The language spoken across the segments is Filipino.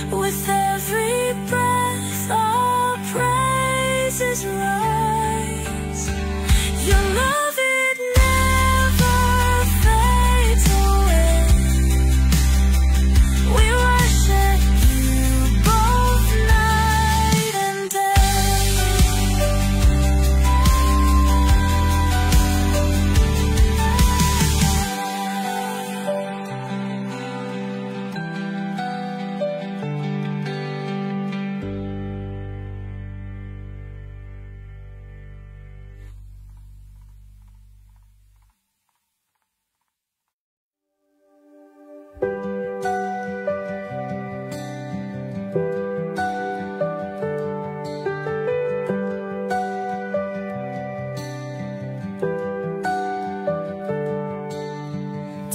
With every breath, our praises rise. Your love, it never fades away. We worship you both night and day.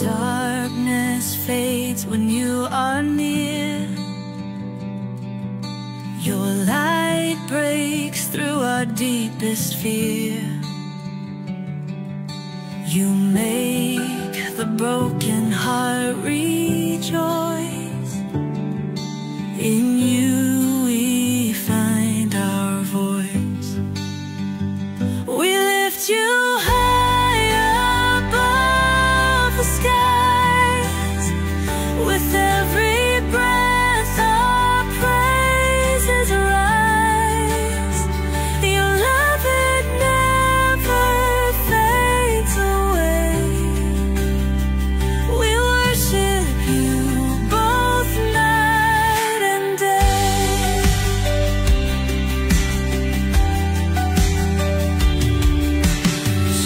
Darkness fades when you are near. Your light breaks through our deepest fear. You make the broken heart rejoice. In you we find our voice. We lift you high above the skies. With every breath, our praises rise. Your love, it never fades away. We worship you both night and day.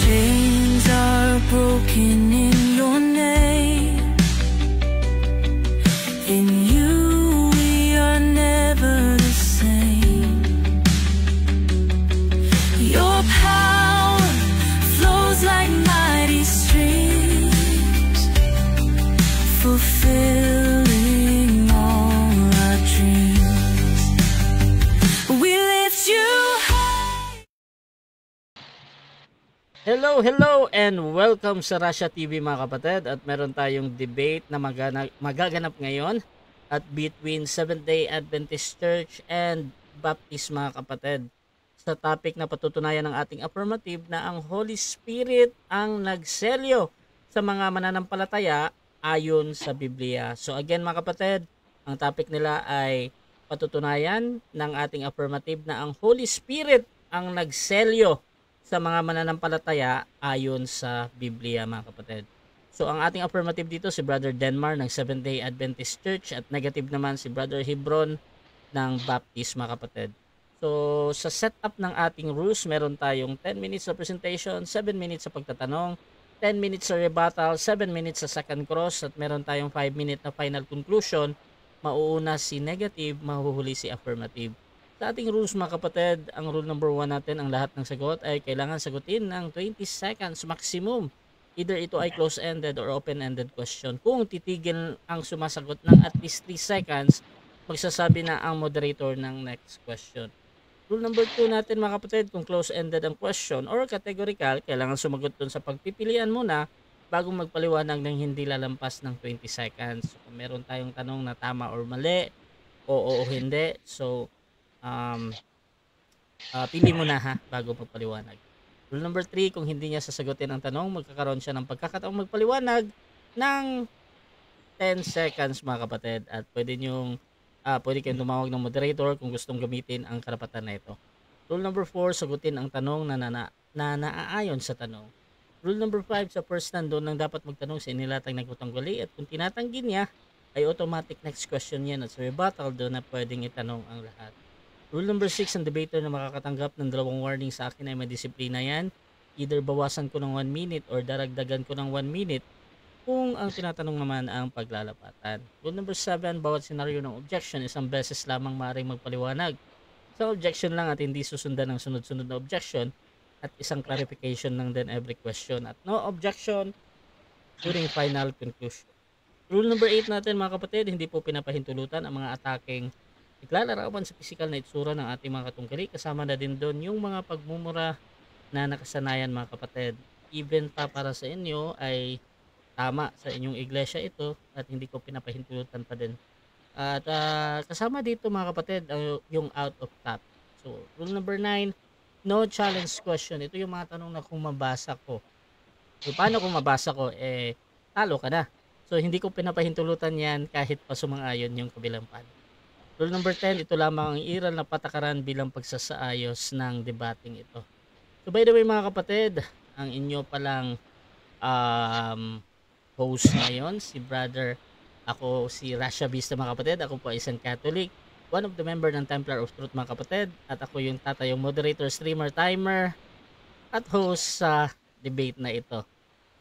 Chains are broken in your name. In you we are never the same. Your power flows like mighty streams, fulfilling all our dreams. We lift you high. Hello, and welcome sa Russia TV mga kapatid. At meron tayong debate na magaganap ngayon at between Seventh-day Adventist Church and Baptist mga kapatid. Sa topic na patutunayan ng ating affirmative na ang Holy Spirit ang nagselyo sa mga mananampalataya ayon sa Biblia. So again mga kapatid, ang topic nila ay patutunayan ng ating affirmative na ang Holy Spirit ang nagselyo sa mga mananampalataya ayon sa Biblia mga kapatid. So ang ating affirmative dito si Brother Denmar ng Seventh-day Adventist Church at negative naman si Brother Hebron ng Baptist mga kapatid. So sa setup ng ating rules, meron tayong 10 minutes sa presentation, 7 minutes sa pagtatanong, 10 minutes sa rebuttal, 7 minutes sa second cross, at meron tayong 5 minute na final conclusion. Mauuna si negative, mahuhuli si affirmative. Sa ating rules mga kapatid, ang rule number 1 natin, ang lahat ng sagot ay kailangan sagutin ng 20 seconds maximum. Either ito ay close-ended or open-ended question. Kung titigil ang sumasagot ng at least 3 seconds, magsasabi na ang moderator ng next question. Rule number 2 natin mga kapatid, kung close-ended ang question or categorical, kailangan sumagot dun sa pagpipilian muna bago magpaliwanag ng hindi lalampas ng 20 seconds. So, kung meron tayong tanong na tama or mali, oo o hindi, so pili mo na ha bago magpaliwanag. Rule number 3, kung hindi niya sasagutin ang tanong, magkakaroon siya ng pagkakataong magpaliwanag ng 10 seconds mga kapatid, at pwede kayong tumawag ng moderator kung gustong gamitin ang karapatan na ito. Rule number 4, sagutin ang tanong na naaayon sa tanong. Rule number 5, sa first nandun lang dapat magtanong sa inilatang nagtutunggali, at kung tinatanggi niya ay automatic next question yan, at sa rebuttal doon na pwedeng itanong ang lahat. Rule number 6, ang debater na makakatanggap ng 2 warning sa akin ay may disiplina yan. Either bawasan ko ng 1 minute or daragdagan ko ng 1 minute kung ang tinatanong naman ang paglalapatan. Rule number 7, bawat senaryo ng objection isang beses lamang maaaring magpaliwanag. Sa objection lang at hindi susundan ng sunod-sunod na objection, at isang clarification ng then every question, at no objection during final conclusion. Rule number 8 natin mga kapatid, hindi po pinapahintulutan ang mga ataking naglalarawan sa physical na itsura ng ating mga katunggali. Kasama na din doon yung mga pagmumura na nakasanayan mga kapatid. Even pa para sa inyo ay tama sa inyong iglesia ito, at hindi ko pinapahintulutan pa din At kasama dito mga kapatid yung out of topic. So, rule number 9, no challenge question. Ito yung mga tanong na kung mabasa ko. So, paano kung mabasa ko, talo ka na. So, hindi ko pinapahintulutan yan kahit pa sumang-ayon yung kabilang panig. Rule number 10, ito lamang ang iral na patakaran bilang pagsasaayos ng debating ito. So, by the way mga kapatid, ang inyo palang um, host ngayon, si brother, ako si Rasha Vista mga kapatid, ako po ay isang Catholic, one of the member ng Templar of Truth mga kapatid, at ako yung tatayong moderator, streamer, timer, at host sa debate na ito.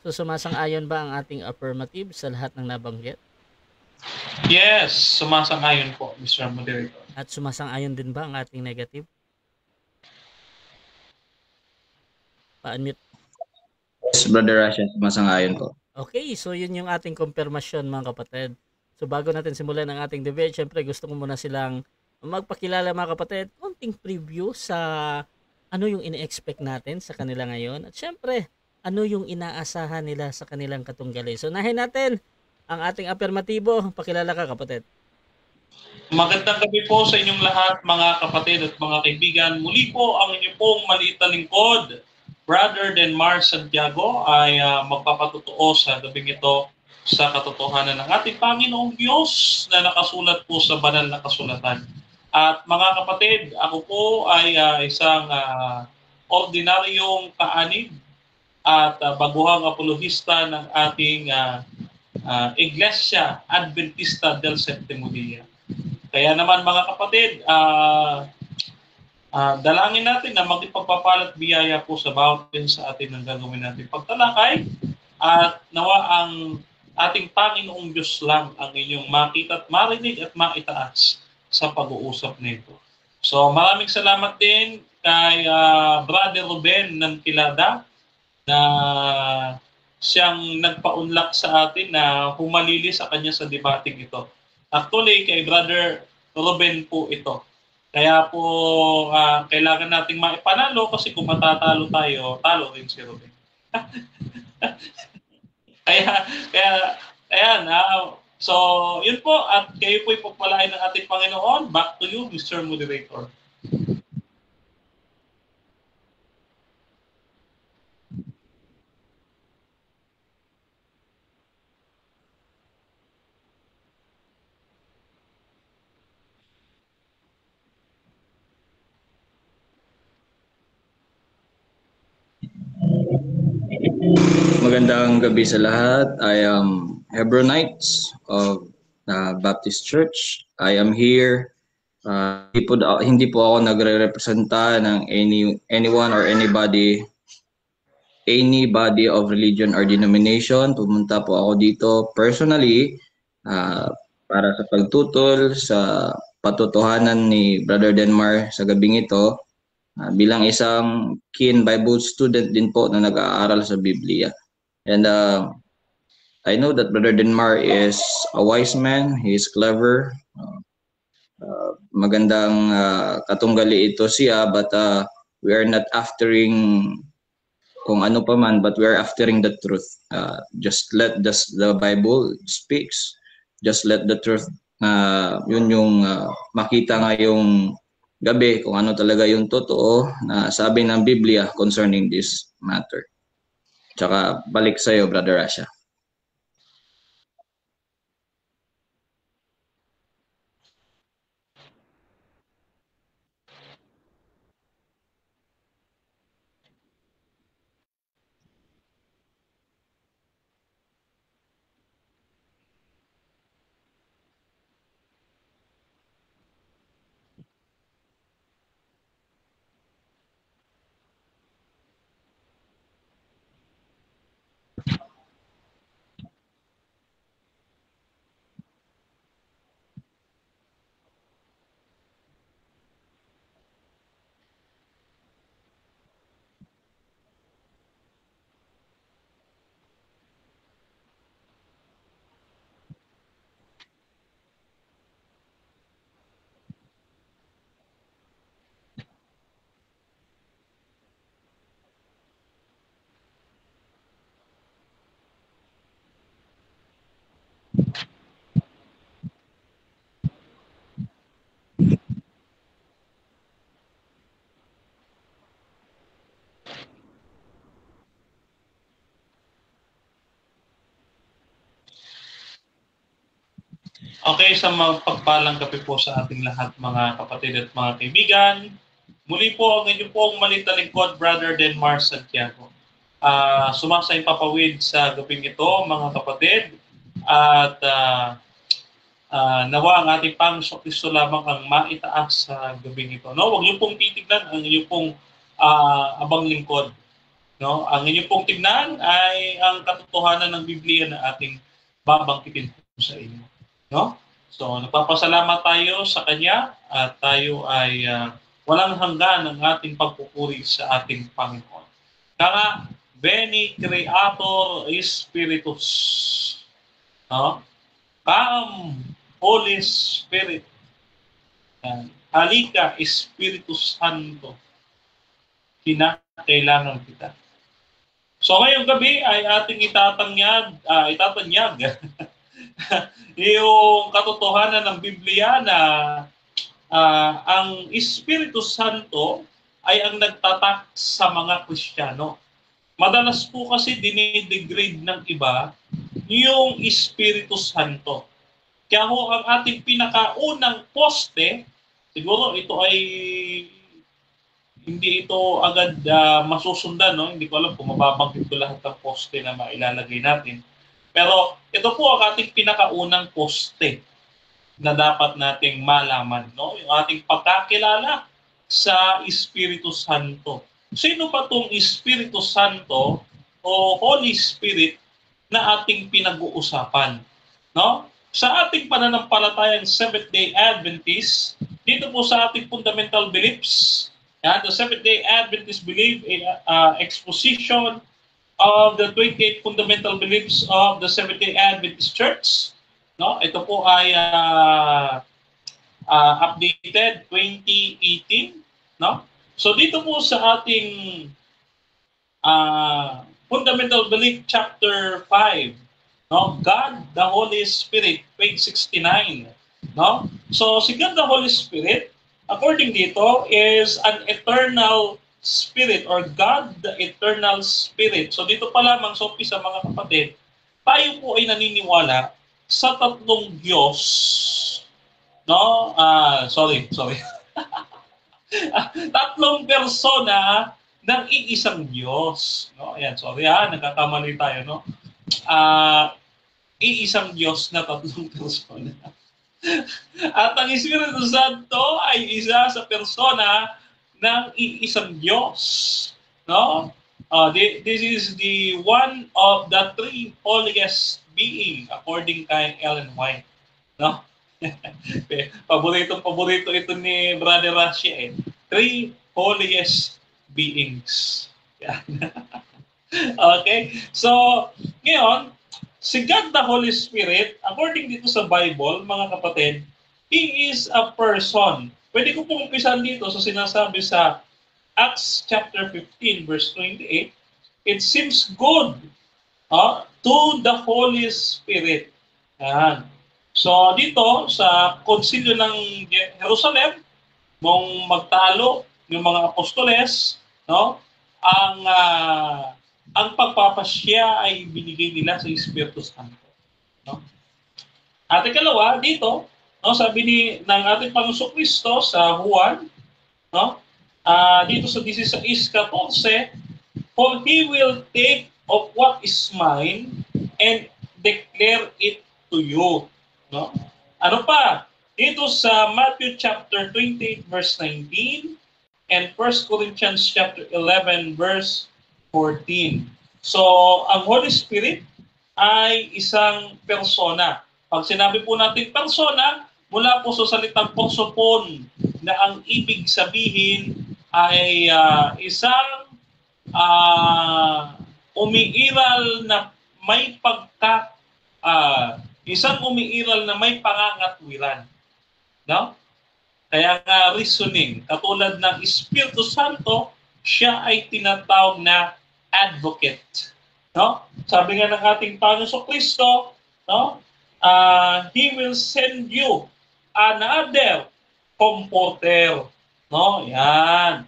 So sumasang-ayon ba ang ating affirmative sa lahat ng nabanggit? Yes, sumasang-ayon po, Mr. Moderator. At sumasang-ayon din ba ang ating negative? Pa-unmute. Yes, Brother Rasha, masang-ayon po. Okay, so yun yung ating konfirmasyon mga kapatid. So bago natin simulan ang ating debate, syempre gusto ko muna silang magpakilala mga kapatid, konting preview sa ano yung ini-expect natin sa kanila ngayon. At syempre, ano yung inaasahan nila sa kanilang katunggali. So nahin natin ang ating afirmatibo. Pakilala ka kapatid. Magandang gabi po sa inyong lahat mga kapatid at mga kaibigan. Muli po ang inyong pong maliit na lingkod, Brother Denmar Santiago, ay magpapatotoo sa gabing ito sa katotohanan ng ating Panginoong Diyos na nakasulat po sa banal na kasulatan. At mga kapatid, ako po ay isang ordinaryong kaanib at baguhang apologista ng ating Iglesia Adventista del Sétimo Día. Kaya naman mga kapatid, dalangin natin na magpagpapalat biyaya po sa bawat sa atin ng gagawin natin pagtalakay at nawa ang ating Panginoong Diyos lang ang inyong makita at marinig at maitaas sa pag-uusap nito. So maraming salamat din kay Brother Ruben ng Kilada na siyang nagpaunlak sa atin na humalili sa kanya sa debating ito. Actually, kay Brother Ruben po ito. Kaya po, kailangan nating maipanalo kasi kung matatalo tayo, talo rin si Ruben. Ayan. So, yun po. At kayo po'y pagpalain ng ating Panginoon. Back to you, Mr. Moderator. Magandang gabi sa lahat. I am Hebronites of Baptist Church. I am here. Hindi po ako nagre-representa ng anyone or any body of religion or denomination. Pumunta po ako dito personally para sa pagtutol sa patotohanan ni Brother Denmar sa gabing ito. Bilang isang keen Bible student din po na nag-aaral sa Biblia. And I know that Brother Denmar is a wise man. He is clever. Magandang katunggali ito siya, but we are not aftering kung ano pa man, but we are aftering the truth. Just let the Bible speaks. Just let the truth, yun yung makita ngayong gabi kung ano talaga yung totoo na sabi ng Biblia concerning this matter. Tsaka balik sa iyo, Brother Rasha. Okay, sa pagpalang gabi po sa ating lahat mga kapatid at mga kaibigan. Muli po ang inyong pong maliit na lingkod, Brother Denmar Santiago. Sumasayang papawid sa gabing ito mga kapatid. At nawa ang ating Panginoon Kristo lamang ang maitaas sa gabing ito. No? Huwag niyo pong titignan ang inyong pong abang lingkod. No? Ang inyong pong tignan ay ang katotohanan ng Biblia na ating babangkitin po sa inyo. No? So, nagpapasalamat tayo sa Kanya at tayo ay walang hanggan ang ating pagpupuri sa ating Panginoon. Kaya, Veni Creator Spiritus. No? Holy Spirit. Halika, Espiritu Santo. Kinakailangan kita. So ngayong gabi ay ating itatanyag yung katotohanan ng Biblia na ang Espiritu Santo ay ang nagtatak sa mga Kristiyano. Madalas po kasi dinidegrade ng iba yung Espiritu Santo. Kaya ho ang ating pinakaunang poste, siguro ito ay hindi ito agad masusundan, no? Hindi ko alam kung mababanggit ko lahat ng poste na mailalagay natin. Pero ito po ang ating pinakaunang poste na dapat nating malaman, no? Yung ating pagkakilala sa Espiritu Santo. Sino pa tong Espiritu Santo o Holy Spirit na ating pinag-uusapan, no? Sa ating pananampalatayang Seventh-day Adventist, dito po sa ating fundamental beliefs, the Seventh-day Adventist belief in exposition of the 28 fundamental beliefs of the Seventh-day Adventist Church. No, ito po ay updated 2018. No, so dito po sa ating fundamental belief chapter 5. No, God the Holy Spirit, page 69. No, so si God the Holy Spirit, according dito, is an eternal spirit or God the eternal spirit. So dito pa lamang sa umpisa mga kapatid, tayo po ay naniniwala sa tatlong Diyos. No? Sorry. Tatlong persona ng iisang Diyos. No? Ayan, sorry nagkakamali tayo, no? Iisang Diyos na tatlong persona. At ang Espiritu Santo ay isa sa persona ng iisang Diyos. No? This is the one of the three holiest being according kay Ellen White. No? Paborito ito ni Brother Rashi. Three holiest beings. Okay? So, ngayon, si God the Holy Spirit, according dito sa Bible, mga kapatid, He is a person. Pwede ko pong umpisan dito sa sinasabi sa Acts chapter 15, verse 28. It seems good to the Holy Spirit. Yan. So dito sa konsilyo ng Jerusalem, mong magtalo yung mga apostoles, no? Ang pagpapasya ay binigay nila sa Espiritu Santo. No? At ikalawa, dito, no, sabi ng ating Panginoon Kristo sa Juan, no? Dito sa 16:14, for He will take of what is mine and declare it to you. No? Ano pa? Dito sa Matthew chapter 28, verse 19 and 1 Corinthians chapter 11, verse 14. So, ang Holy Spirit ay isang persona. Pag sinabi po natin persona, mula po sa salitang prosopon na ang ibig sabihin ay isang umiiral na may isang umiiral na may pangangatwiran. No? Kaya nga reasoning, katulad ng Espiritu Santo, siya ay tinatawag na advocate. No? Sabi nga ng ating Panginoon Kristo, no? He will send you another comforter. No? Yan.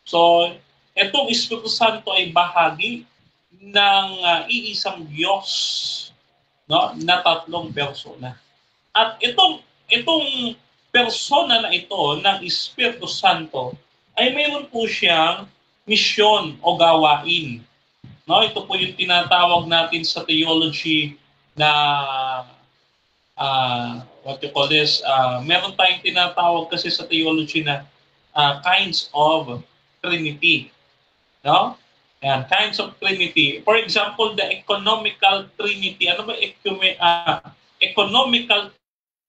So, itong Espiritu Santo ay bahagi ng iisang Diyos, no? Na tatlong persona. At itong persona na ito ng Espiritu Santo ay mayroon po siyang misyon o gawain. No, ito po yung tinatawag natin sa theology na what you call this, meron tayong tinatawag kasi sa theology na kinds of Trinity. No? Yan, kinds of Trinity. For example, the economical Trinity. Ano ba economical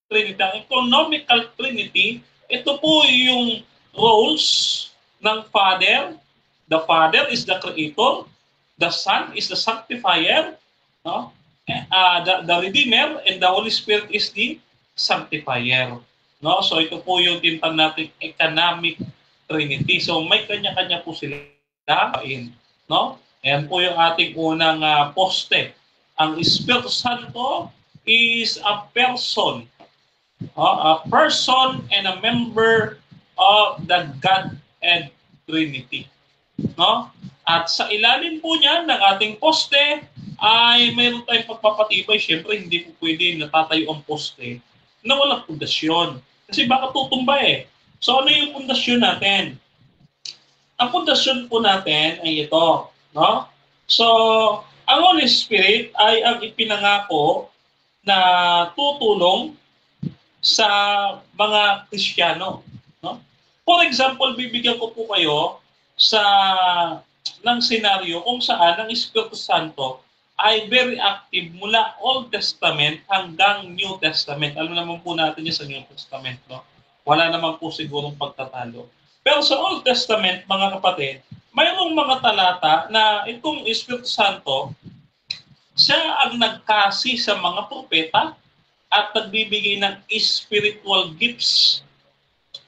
Trinity? Ang economical Trinity, ito po yung roles ng Father. The Father is the Creator. The Son is the Sanctifier. No? The Redeemer, and the Holy Spirit is the Sanctifier. No? So ito po yung tinatawag natin economic Trinity. So may kanya-kanya po sila. No? Ayan po yung ating unang poste. Ang Espiritu Santo is a person. A person and a member of the Godhead Trinity. No? At sa ilalim po niyan ng ating poste ay mayroon tayong pagpapatibay. Siyempre, hindi po pwede natatayo ang poste na walang pundasyon. Kasi baka tutumba eh. So ano yung pundasyon natin? Ang pundasyon po natin ay ito. No? So, ang Holy Spirit ay ang ipinangako na tutulong sa mga Kristiyano. No? For example, bibigyan ko po kayo ng senaryo kung saan ang Espiritu Santo ay very active mula Old Testament hanggang New Testament. Alam naman po natin yan sa New Testament. No? Wala naman po sigurong pagtatalo. Pero sa Old Testament, mga kapatid, mayroong mga talata na itong Espiritu Santo, siya ang nagkasi sa mga propeta at nagbibigay ng spiritual gifts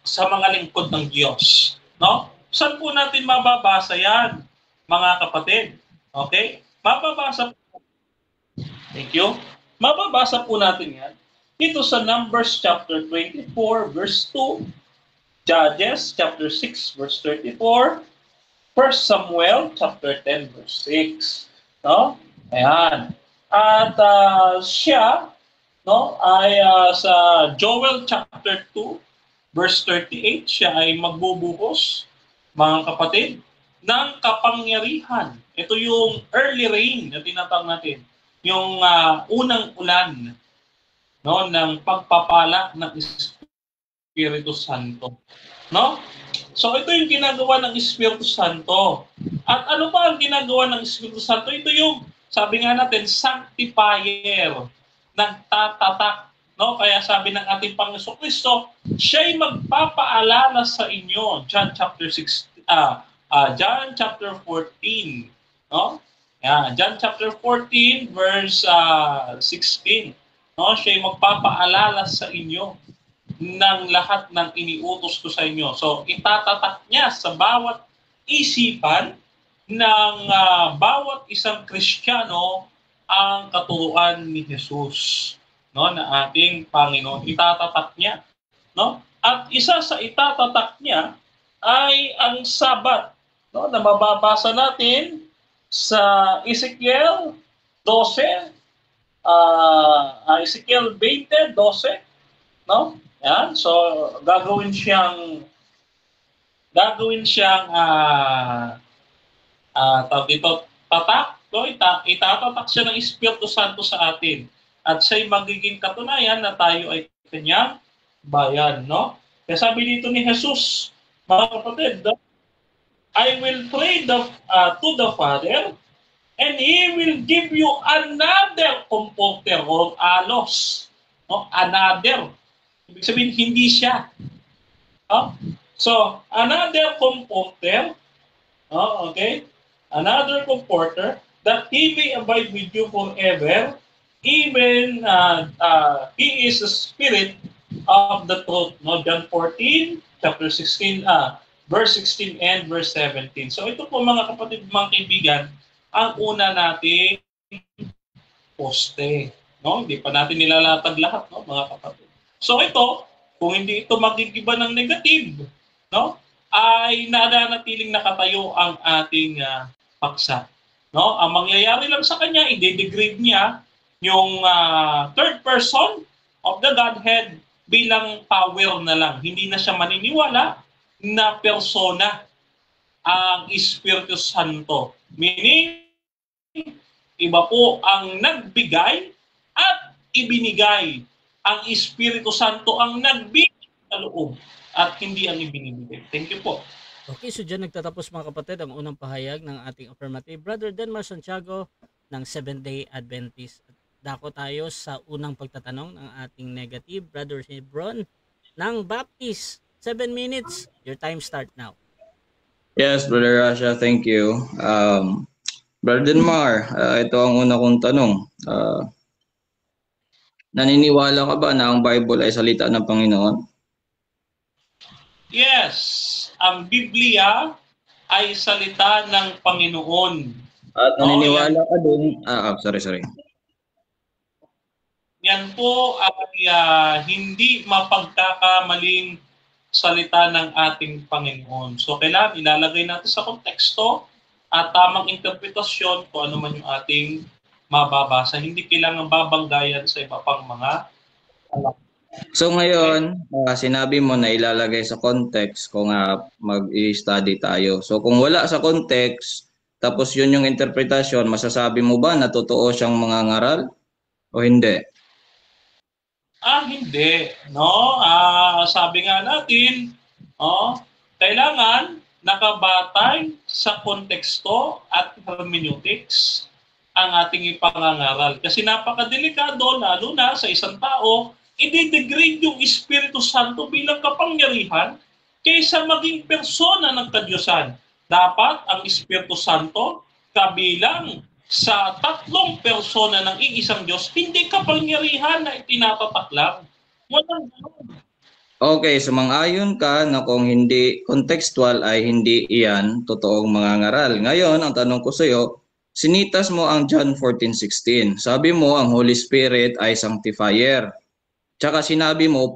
sa mga lingkod ng Diyos. No? Saan po natin mababasa yan, mga kapatid? Okay? Thank you. Mababasa po natin yan dito sa Numbers chapter 24, verse 2, Judges chapter 6, verse 34, 1 Samuel chapter 10, verse 6. No? Ayan. At siya, no, ay sa Joel chapter 2, verse 38, siya ay magbubuhos, mga kapatid, ng kapangyarihan. Ito yung early rain na tinatawag natin. Yung unang ulan, no, ng pagpapala ng Espiritu Santo. No? So ito yung ginagawa ng Espiritu Santo. At ano pa ang ginagawa ng Espiritu Santo? Ito yung, sabi nga natin, sanctifier, nagtatatak. No? Kaya sabi ng ating Panginoon Kristo, siya'y magpapaalala sa inyo. John chapter 14. No? Yeah, John chapter 14, verse 16. No? Siya'y magpapaalala sa inyo ng lahat ng iniutos ko sa inyo. So, itatatak niya sa bawat isipan ng bawat isang Kristiyano ang katuruan ni Jesus, no, na ating Panginoon. Itatatak niya. No? At isa sa itatatak niya ay ang Sabat, no, na mababasa natin sa Ezekiel 12, Ezekiel 20, 12, no? Yan, so gagawin siyang tawag dito, tatak, no? Itatatak siya ng Espiritu Santo sa atin. At siya'y magiging katunayan na tayo ay kanyang bayan, no? Kaya sabi dito ni Jesus, mga kapatid, I will pray to the Father, and He will give you another comforter or alos. No? Another. Ibig sabihin, hindi siya. No? So, another comforter, okay? Another comforter, that He may abide with you forever, even He is the Spirit of the truth. No? John 14, chapter 16, verse 16 and verse 17. So ito po mga kapatid, mga kaibigan, ang una nating poste. No? Hindi pa natin nilalatag lahat, no, mga kapatid. So ito, kung hindi ito magigiba ng negative, no, ay nananatiling nakatayo ang ating paksa. No? Ang mangyayari lang sa kanya, i-degrade niya yung third person of the Godhead bilang power na lang. Hindi na siya maniniwala na persona ang Espiritu Santo. Meaning, iba po ang nagbigay at ibinigay. Ang Espiritu Santo ang nagbigay sa loob at hindi ang ibinibigay. Thank you po. Okay, so dyan nagtatapos mga kapatid ang unang pahayag ng ating affirmative. Brother Denmar Santiago ng Seventh-day Adventist. Dako tayo sa unang pagtatanong ng ating negative. Brother Hebron ng Baptist. 7 minutes. Your time start now. Yes, Brother Rasha, thank you. Brother Denmar, ito ang una kong tanong. Naniniwala ka ba na ang Bible ay salita ng Panginoon? Yes, ang Biblia ay salita ng Panginoon. At naniniwala ka din, sorry. Yan po ay hindi mapagkakamaling salita ng ating Panginoon. So kailangan ilalagay natin sa konteksto at tamang interpretasyon kung ano man yung ating mababasa. Hindi kailangan babanggayan sa iba pang mga alam. So ngayon, sinabi mo na ilalagay sa context kung mag-i-study tayo. So kung wala sa context, tapos yun yung interpretasyon, masasabi mo ba na totoo siyang mangangaral o hindi? Hindi. No? Sabi nga natin, kailangan nakabatay sa konteksto at hermeneutics ang ating ipangangaral. Kasi napakadelikado, lalo na sa isang tao, i-degrade yung Espiritu Santo bilang kapangyarihan kaysa maging persona ng Kadiyusan. Dapat ang Espiritu Santo kabilang sa tatlong persona ng iisang Diyos, hindi kapangyarihan na itinatatak lang. Walang ganoon. Okay, sumang-ayon ka na kung hindi contextual ay hindi iyan totoong mangangaral. Ngayon, ang tanong ko sa iyo, sinitas mo ang John 14:16. Sabi mo ang Holy Spirit ay sanctifier. Tsaka sinabi mo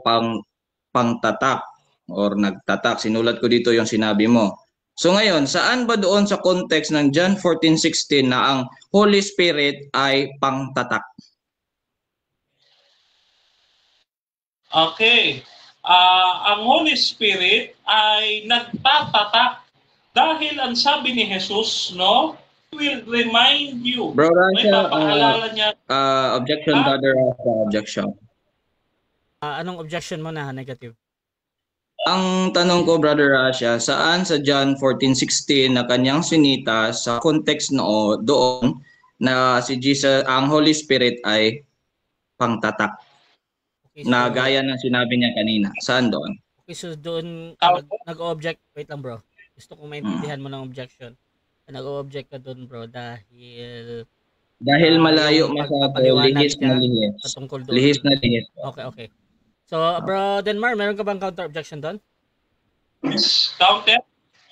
pangtatak or nagtatak. Sinulat ko dito yung sinabi mo. So ngayon, saan ba doon sa context ng John 14:16 na ang Holy Spirit ay pangtatak? Okay. Ang Holy Spirit ay nagtatatak dahil ang sabi ni Jesus, no, will remind you. Bro, may papaalala niya. Objection, brother. Objection. Anong objection mo na negative? Ang tanong ko, Brother Rasha, saan sa John 14:16 na kanyang sinita sa context doon na si Jesus, ang Holy Spirit ay pangtatak? Okay, so, na gaya ng sinabi niya kanina. Saan doon? Okay, so doon nag-object. Wait lang, bro. Gusto kong maintindihan mo ng objection. Nag-object ka doon, bro, dahil malayo masyado, lihis na lihis. Lihis na lihis. Okay. So, bro Denmar, meron ka bang counter objection doon? Counter?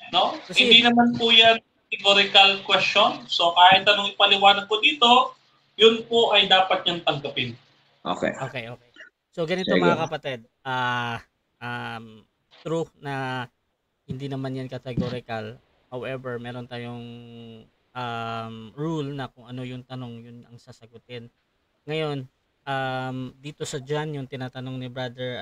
No? Kasi, hindi naman po yan categorical question. So, kahit anong ipaliwanag ko dito, yun po ay dapat niyang tanggapin. Okay. So, ganito mga kapatid. True na hindi naman yan categorical. However, meron tayong rule na kung ano yung tanong, yun ang sasagutin. Ngayon, dito sa John yung tinatanong ni brother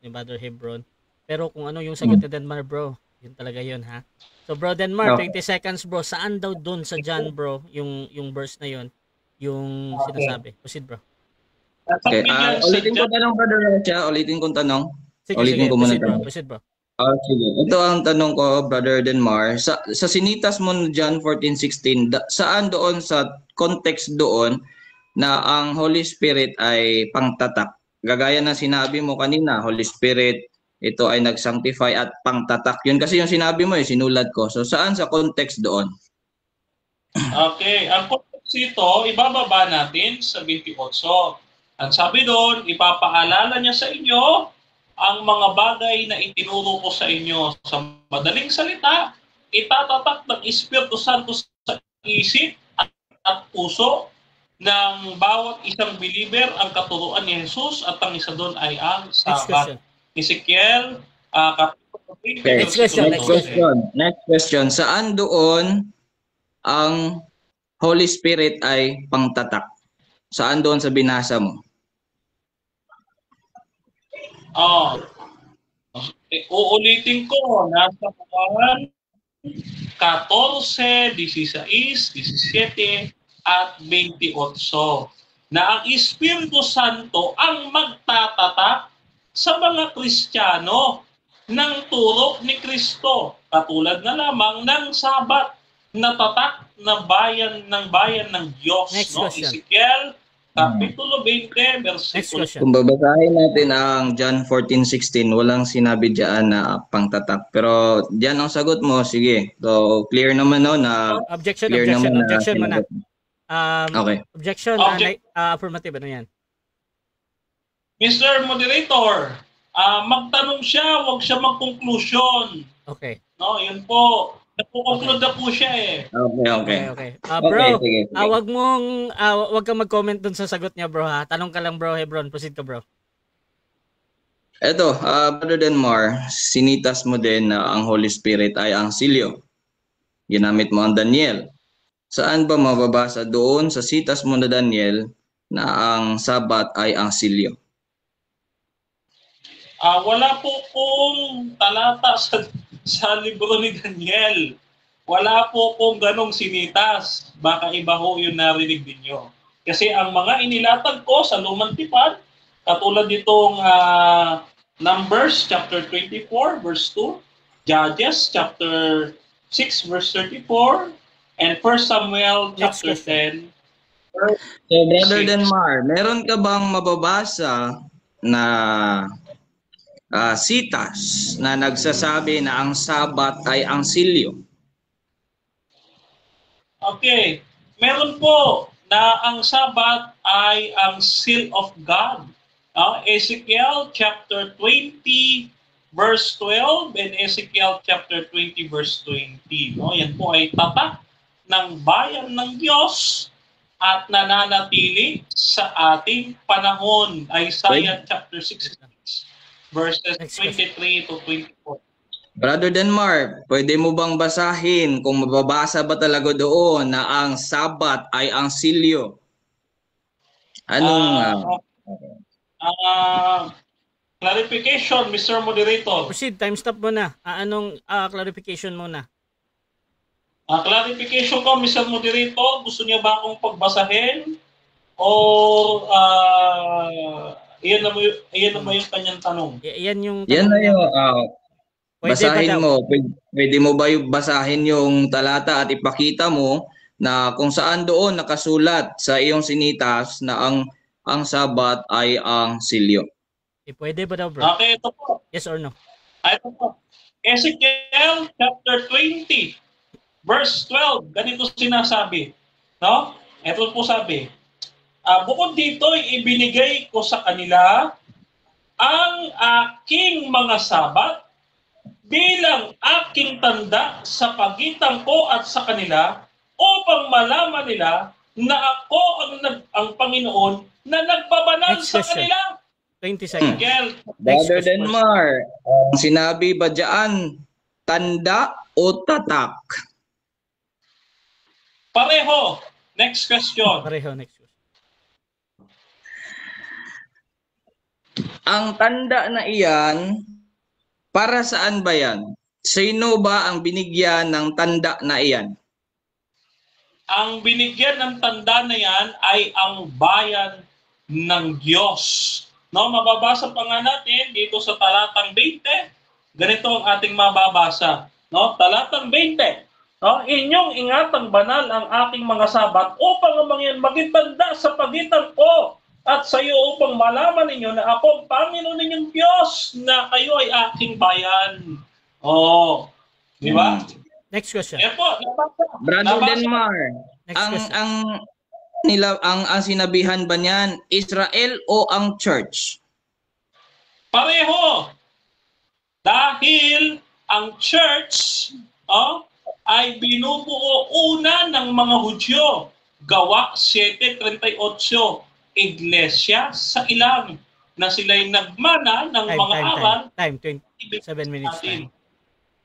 ni brother Hebron, pero kung ano yung sagot ni Denmar, bro, yun talaga yun, ha. So bro Denmar, 20 seconds, bro, saan daw doon sa John, bro, yung verse na yun yung sinasabi? Proceed, bro. Okay, ulitin ko tanong, brother Rocha, ulitin kong tanong. Sige, proceed, bro. Sige. Ito ang tanong ko, brother Denmar, sa sinitas mo ng John 14:16, saan doon sa context doon na ang Holy Spirit ay pangtatak? Gagaya ng sinabi mo kanina, Holy Spirit, ito ay nag-sanctify at pangtatak. Yun kasi yung sinabi mo, sinulat ko. So saan sa context doon? Okay, ang context ito, ibababa natin sa 28. Ang sabi doon, ipapaalala niya sa inyo ang mga bagay na itinuro ko sa inyo. Sa madaling salita, itatatak ng Espiritu Santo sa isip at puso ng bawat isang believer ang katuruan ni Jesus, at ang isa doon ay ang sabat. Ezekiel, Next question. Saan doon ang Holy Spirit ay pangtatak? Saan doon sa binasa mo? Oh, uulitin ko, nasa Juan 14, 16, 17, at 28 na ang Espiritu Santo ang magtatatak sa mga Kristiyano ng turo ni Kristo, katulad na lamang ng Sabat na tatak na bayan ng Diyos. Next No? question. Ezekiel, Kapitulo 20, Next versikulo. question. Kung babasahin natin ang John 14:16, walang sinabi diyan na pangtatak. Pero diyan ang sagot mo, sige. So, clear naman no na Objection, clear objection, naman na objection muna. sinagot mo. Okay. Objection, affirmative, ano yan? Mr. Moderator, magtanong siya, wag siya mag-conclusion. Okay. No, yun po. Nagko-conclude na po siya eh. Okay. Bro, sige. wag kang mag-comment dun sa sagot niya, bro, ha. Tanong ka lang, bro. Hebron, proceed ka, bro. Eto, Brother Denmar, sinitas mo din na ang Holy Spirit ay ang silyo. Ginamit mo ang Daniel. Saan ba mababasa doon sa sitas mo na Daniel na ang Sabat ay ang silyo? Wala po kong talata sa libro ni Daniel. Wala po kong ganong sinitas. Baka iba ho yung narinig ninyo. Kasi ang mga inilatag ko sa Lumang Tipan, katulad nitong Numbers chapter 24 verse 2, Judges chapter 6 verse 34, and 1 Samuel chapter 10. So, Brother Denmar, meron ka bang mababasa na sitas na nagsasabi na ang Sabat ay ang silyo? Okay. Meron po na ang Sabat ay ang seal of God. Ezekiel chapter 20 verse 12 and Ezekiel chapter 20 verse 20. No? Yan po ay tatak ng bayan ng Diyos at nananatili sa ating panahon. Isaiah chapter 66 verses 23 to 24. Brother Denmar, pwede mo bang basahin kung mababasa ba talaga doon na ang Sabat ay ang silyo? Anong clarification, Mr. Moderator? Proceed, time stop muna. Anong clarification muna? Clarification ko, Mr. Moderator, gusto niya ba akong pagbasahin? O iyan na ba yung kanyang tanong? Yan yung tanong. Yan na yung basahin mo. Pwede mo ba yung basahin yung talata at ipakita mo na kung saan doon nakasulat sa iyong sinitas na ang Sabat ay ang silyo? Pwede ba daw, bro? Okay, ito po. Yes or no? Ito po. Ezekiel chapter 20 verse 12, ganito sinasabi. No? Ito po sabi, bukod dito, ibinigay ko sa kanila ang aking mga Sabat bilang aking tanda sa pagitan ko at sa kanila upang malaman nila na ako ang Panginoon na nagbabanal sa kanila. 20 seconds. Brother Denmar, sinabi ba dyan tanda o tatak? Pareho. Next question. Pareho, next question. Ang tanda na iyan, para saan ba yan? Sino ba ang binigyan ng tanda na iyan? Ang binigyan ng tanda na yan ay ang bayan ng Diyos. No, mababasa pa nga natin dito sa talatang 20. Ganito ang ating mababasa. No, talatang 20. No, inyong ingatang banal ang aking mga Sabat upang ang mga yan maging tanda sa pagitan ko at sa iyo upang malaman ninyo na ako ang Panginoon ninyong Diyos na kayo ay aking bayan. Oh, di ba? Next question. Po, Brother Denmar, ang sinabihan ba niyan Israel o ang church? Pareho. Dahil ang church ay binubuo una ng mga Hudyo. Gawa 7:38. Iglesia sa ilang na sila'y nagmana ng mga aral. Time, 27 minutes time.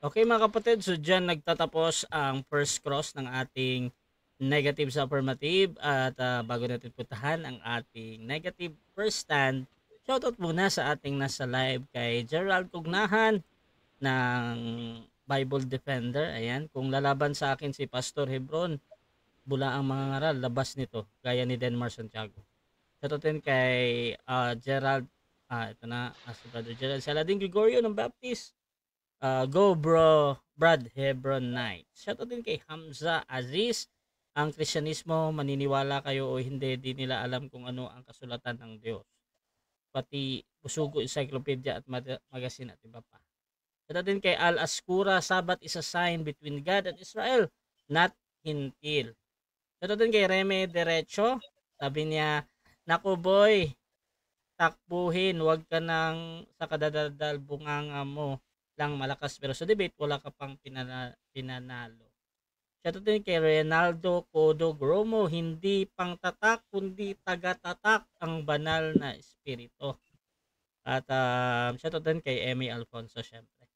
Okay mga kapatid, so dyan nagtatapos ang first cross ng ating negative sa affirmative at bago natin puntahan ang ating negative first stand, Shoutout muna sa ating nasa live kay Gerald Cugnahan ng Bible Defender. Ayan, kung lalaban sa akin si Pastor Hebron, bula ang mga ngaral, labas nito, gaya ni Denmar Santiago. Shoutout din kay Gerald, ito na, si Brother Gerald Saladin Gregorio ng Baptist. Go bro, Brad Hebron Knight. Shoutout din kay Hamza Aziz. Ang Kristyanismo, maniniwala kayo o hindi, di nila alam kung ano ang kasulatan ng Diyos. Pati Pusugo Encyclopedia at magazine at iba pa. Ito din kay Al Ascura, Sabat is a sign between God and Israel, not hintil. Ito din kay Reme Derecho, sabi niya, naku boy, takbuhin, wag ka nang sa kadadadal bunganga mo lang malakas pero sa debate wala ka pang pinanalo. Ito din kay Reynaldo Codo Gromo, hindi pang tatak kundi taga-tatak ang banal na espiritu. At shoutout din kay Emmy Alfonso syempre.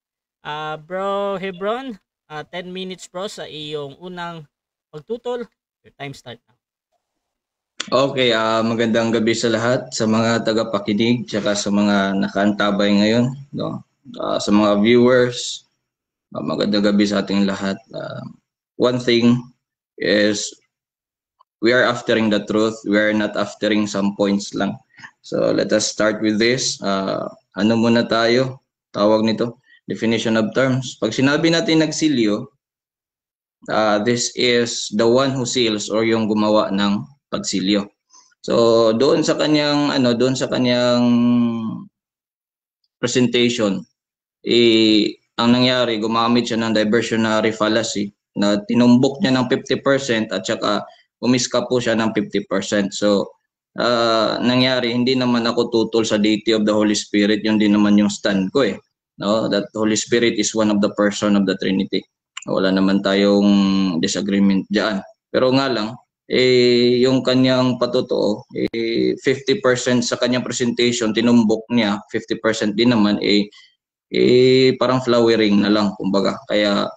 Bro Hebron, 10 minutes bro sa iyong unang pagtutol. Your time start now. Okay, magandang gabi sa lahat, sa mga tagapakinig, tsaka sa mga nakaantabay ngayon, no? Sa mga viewers, magandang gabi sa ating lahat. One thing is, we are aftering the truth. We are not aftering some points lang. So let us start with this. Ano muna tayo? Tawag nito, definition of terms. Pag sinabi natin nagsilyo, this is the one who seals or yung gumawa ng pagsilyo. So doon sa kanyang presentation, ang nangyari, gumamit siya ng diversionary fallacy na tinumbok niya ng 50% at saka umiska po siya ng 50%. So nangyari, hindi naman ako tutol sa deity of the Holy Spirit, yun din naman yung stand ko eh. No, that Holy Spirit is one of the person of the Trinity. Wala naman tayong disagreement diyan. Pero nga lang, yung kanyang patotoo, 50% sa kanyang presentation, tinumbok niya, 50% din naman, parang flowering na lang, kumbaga. Kaya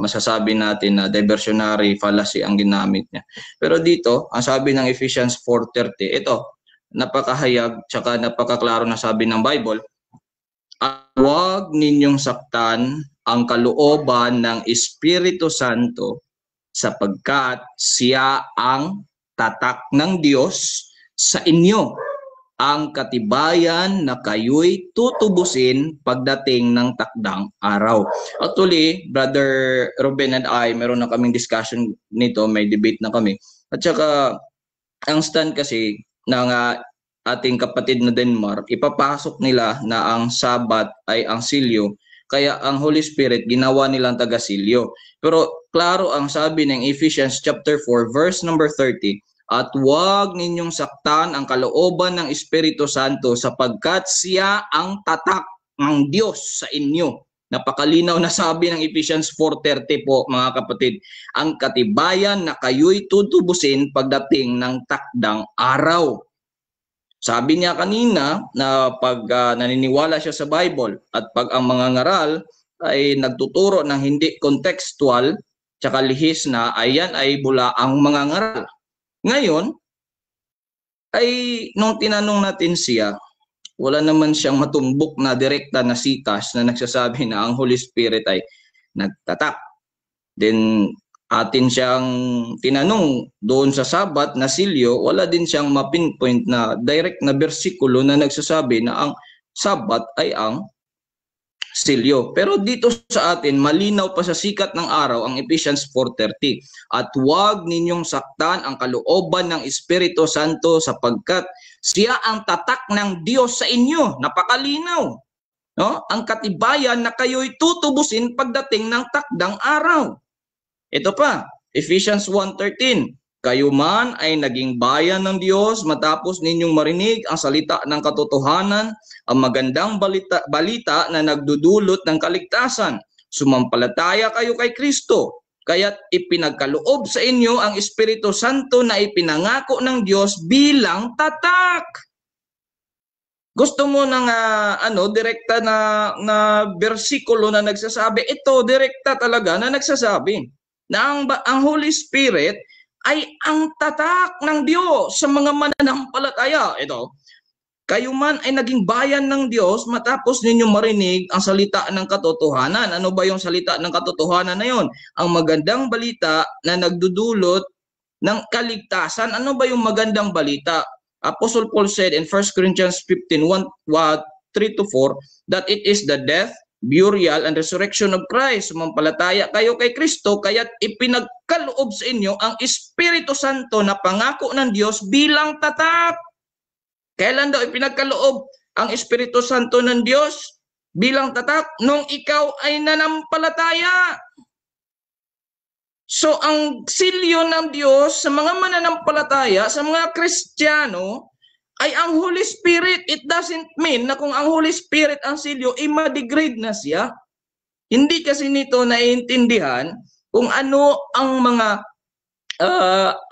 masasabi natin na diversionary fallacy ang ginamit niya. Pero dito, ang sabi ng Ephesians 4:30, ito, napakahayag, tsaka napakaklaro na sabi ng Bible, huwag ninyong saktan ang kalooban ng Espiritu Santo sapagkat siya ang tatak ng Diyos sa inyo, ang katibayan na kayo'y tutubusin pagdating ng takdang araw. Actually, Brother Ruben and I, meron na kaming discussion nito, may debate na kami. At saka, ang stand kasi ng ating kapatid na Denmark, ipapasok nila na ang Sabat ay ang silyo, kaya ang Holy Spirit ginawa nilang taga-silyo. Pero klaro ang sabi ng Ephesians chapter 4 verse number 30, at huwag ninyong saktan ang kalooban ng Espiritu Santo sapagkat siya ang tatak ng Diyos sa inyo. Napakalinaw na sabi ng Ephesians 4:30 po mga kapatid, ang katibayan na kayo'y tutubusin pagdating ng takdang araw. Sabi niya kanina na pag naniniwala siya sa Bible at pag ang mga ngaral ay nagtuturo ng hindi contextual tsaka lihis na, ayan ay bula ang mga ngaral. Ngayon, ay nung tinanong natin siya, wala naman siyang matumbok na direkta na sitas na nagsasabi na ang Holy Spirit ay nagtatak. Then, atin siyang tinanong doon sa Sabat na silyo, wala din siyang mapinpoint na direct na bersikulo na nagsasabi na ang Sabat ay ang silyo. Pero dito sa atin, malinaw pa sa sikat ng araw ang Ephesians 4:30. At huwag ninyong saktan ang kalooban ng Espiritu Santo sapagkat siya ang tatak ng Diyos sa inyo. Napakalinaw. No? Ang katibayan na kayo'y tutubusin pagdating ng takdang araw. Ito pa, Ephesians 1:13. Kayo man ay naging bayan ng Diyos matapos ninyong marinig ang salita ng katotohanan, ang magandang balita na nagdudulot ng kaligtasan. Sumampalataya kayo kay Kristo, kaya't ipinagkaloob sa inyo ang Espiritu Santo na ipinangako ng Diyos bilang tatak. Gusto mo ng direkta na bersikulo na nagsasabi, ito direkta talaga na nagsasabi na ang Holy Spirit ay ang tatak ng Diyos sa mga mananampalataya. Ito, kayo man ay naging bayan ng Diyos matapos ninyo marinig ang salita ng katotohanan. Ano ba yung salita ng katotohanan na yon? Ang magandang balita na nagdudulot ng kaligtasan. Ano ba yung magandang balita? Apostle Paul said in 1 Corinthians 15:3-4 that it is the death, burial, and resurrection of Christ. Sumampalataya kayo kay Kristo, kaya't ipinagkaloob sa inyo ang Espiritu Santo na pangako ng Diyos bilang tatak. Kailan daw ipinagkaloob ang Espiritu Santo ng Diyos bilang tatak? Nung ikaw ay nanampalataya. So ang silyo ng Diyos sa mga mananampalataya, sa mga Kristiyano, ay ang Holy Spirit. It doesn't mean na kung ang Holy Spirit ang silyo, i-degrade na siya. Hindi kasi nito naiintindihan kung ano ang mga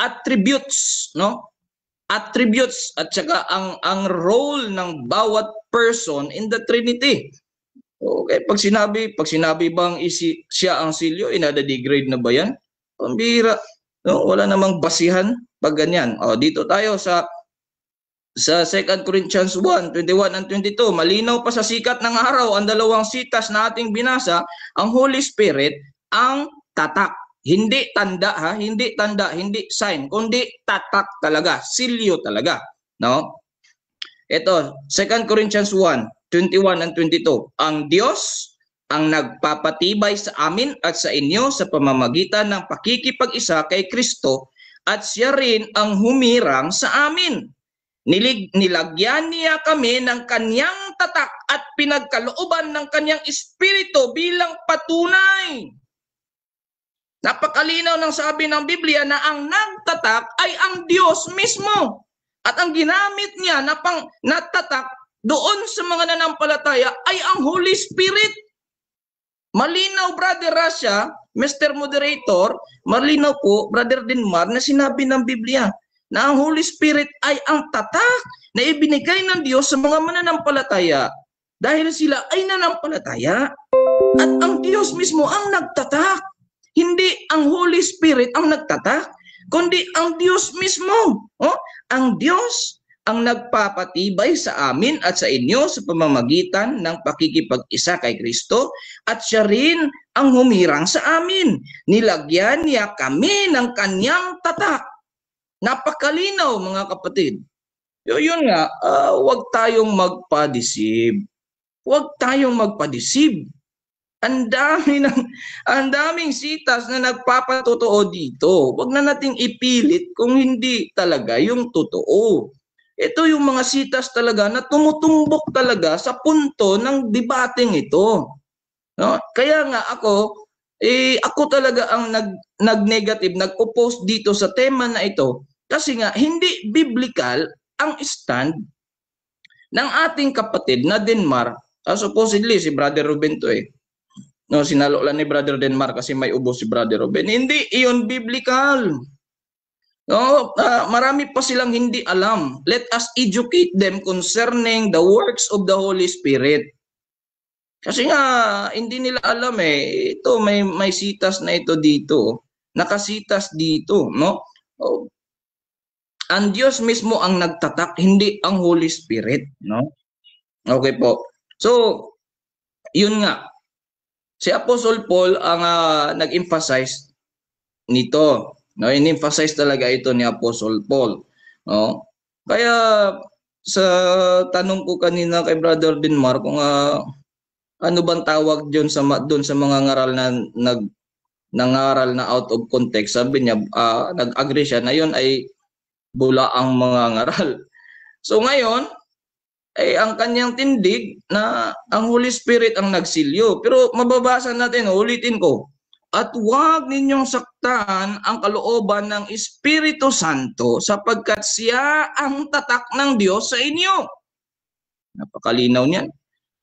attributes, no? Attributes at saka ang role ng bawat person in the Trinity. Okay, pag sinabi bang siya ang silyo, inada-degrade na ba yan? Pambira. No, wala namang basihan pag ganyan. Dito tayo sa 2 Corinthians 1:21 and 22. Malinaw pa sa sikat ng araw ang dalawang sitas na ating binasa, ang Holy Spirit ang tatak. Hindi tanda hindi tanda, hindi sign, kundi tatak talaga, silyo talaga, no? Ito, 2 Corinthians 1:21 and 22. Ang Diyos ang nagpapatibay sa amin at sa inyo sa pamamagitan ng pakikipag-isa kay Kristo, at siya rin ang humirang sa amin. Nilagyan niya kami ng kanyang tatak at pinagkalooban ng kanyang espiritu bilang patunay. Napakalinaw ng sabi ng Biblia na ang nagtatak ay ang Diyos mismo. At ang ginamit niya na tatak doon sa mga nanampalataya ay ang Holy Spirit. Malinaw, Brother Rasha, Mr. Moderator, malinaw po, Brother Denmar, na sinabi ng Biblia na ang Holy Spirit ay ang tatak na ibinigay ng Diyos sa mga mananampalataya dahil sila ay nanampalataya. At ang Diyos mismo ang nagtatak. Hindi ang Holy Spirit ang nagtatak, kundi ang Diyos mismo. Ang Diyos ang nagpapatibay sa amin at sa inyo sa pamamagitan ng pakikipag-isa kay Kristo, at siya rin ang humirang sa amin. Nilagyan niya kami ng kanyang tatak. Napakalinaw, mga kapatid. Yun nga, huwag tayong magpa-deceive. Huwag tayong magpa-deceive. Ang daming sitas na nagpapatotoo dito. Huwag na nating ipilit kung hindi talaga yung totoo. Ito yung mga sitas talaga na tumutumbok talaga sa punto ng debating ito. No? Kaya nga ako talaga ang nag-negative, nag-oppose dito sa tema na ito. Kasi nga, hindi biblical ang stand ng ating kapatid na Denmar. Supposedly, si Brother Ruben to No, sinalo lang ni Brother Denmar kasi may ubo si Brother Ruben. Hindi iyon biblical. No, marami pa silang hindi alam. Let us educate them concerning the works of the Holy Spirit. Kasi nga hindi nila alam ito may sitas na ito dito. Nakasitas dito, no? Ang Diyos mismo ang nagtatak, hindi ang Holy Spirit, no? Okay po. So, yun nga. Si Apostle Paul ang nag-emphasize nito. No, in-emphasize talaga ito ni Apostle Paul. No? Kaya sa tanong ko kanina kay Brother Denmar kung ano bang tawag doon sa mga ngaral na nangaral na out of context, sabi niya nag-agree siya na yun ay bulaang mga ngaral. So ngayon, ang kanyang tindig na ang Holy Spirit ang nagsilyo. Pero mababasa natin, ulitin ko, at huwag ninyong saktan ang kalooban ng Espiritu Santo sapagkat siya ang tatak ng Diyos sa inyo. Napakalinaw niyan.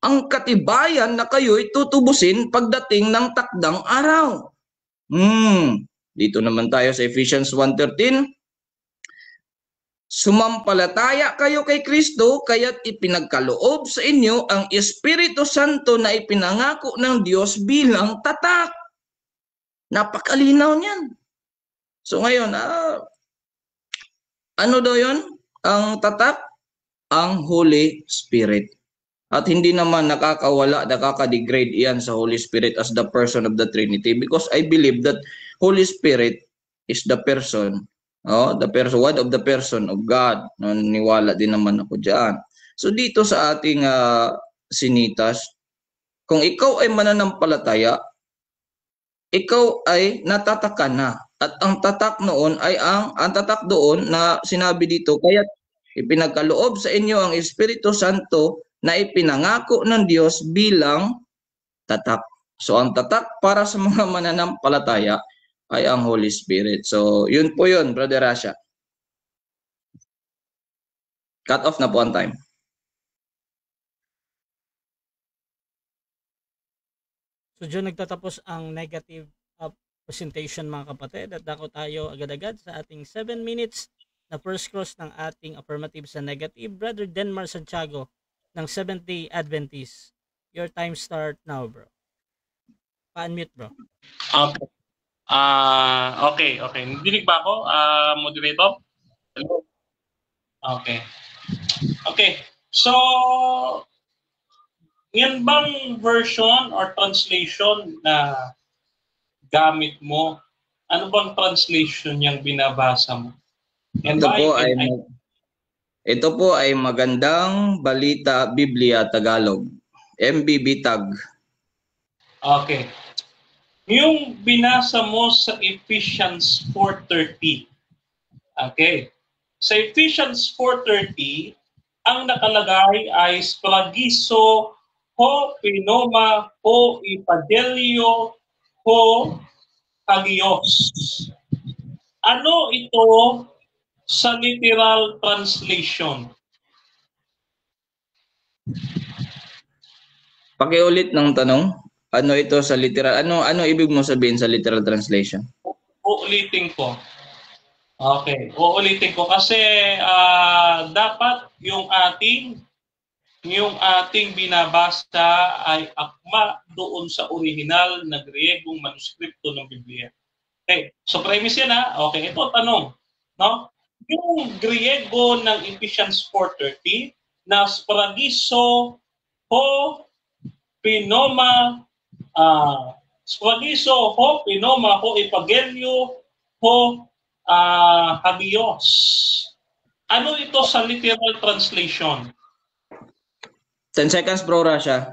Ang katibayan na kayo'y tutubusin pagdating ng takdang araw. Dito naman tayo sa Ephesians 1:13. Sumampalataya kayo kay Kristo, kaya't ipinagkaloob sa inyo ang Espiritu Santo na ipinangako ng Diyos bilang tatak. Napakalinaw niyan. So ngayon, ano daw yun? Ang tatak? ang Holy Spirit. At hindi naman nakaka-degrade iyan sa Holy Spirit as the person of the Trinity, because I believe that Holy Spirit is the person, one of the person of God. Naniniwala din naman ako diyan. So dito sa ating sinitas, kung ikaw ay mananampalataya, ikaw ay natatak ka na. At ang tatak noon ay ang tatak doon na sinabi dito, kaya ipinagkaloob sa inyo ang Espiritu Santo na ipinangako ng Diyos bilang tatak. So ang tatak para sa mga mananampalataya ay ang Holy Spirit. So yun po yun, Brother Rasha. Cut off na po ang time. So dyan nagtatapos ang negative presentation mga kapatid, at dako tayo agad-agad sa ating 7 minutes na first cross ng ating affirmative sa negative. Brother Denmar Santiago ng Seventh-day Adventist. Your time start now, bro. Pa-unmute, bro. Okay. Okay. Dinig ba ako, moderator? Hello? Okay. Okay. So, yan bang version or translation na gamit mo? Ano bang translation yung binabasa mo? Ito po ay Magandang Balita Biblia Tagalog. MBB Tag. Okay. Yung binasa mo sa Ephesians 4:30. Okay. Sa Ephesians 4:30, ang nakalagay ay spragiso ho pinoma ho ipadelio ho hagios. Ano ito sa literal translation? Pakiulit ng tanong. Ano ito sa literal? Ano ibig mo sabihin sa literal translation? Uulitin ko. Okay, uulitin ko kasi dapat yung ating binabasa ay akma doon sa orihinal na Griegong manuskripto ng Biblia. Okay, so premise yan ha. Okay, ito tanong, no? Yung Griego ng Ephesians 4:30 na spragiso ho pinoma spragiso ho pinoma ho ipagelio ho hagios. Ano ito sa literal translation? 10 seconds, bro, Rasha.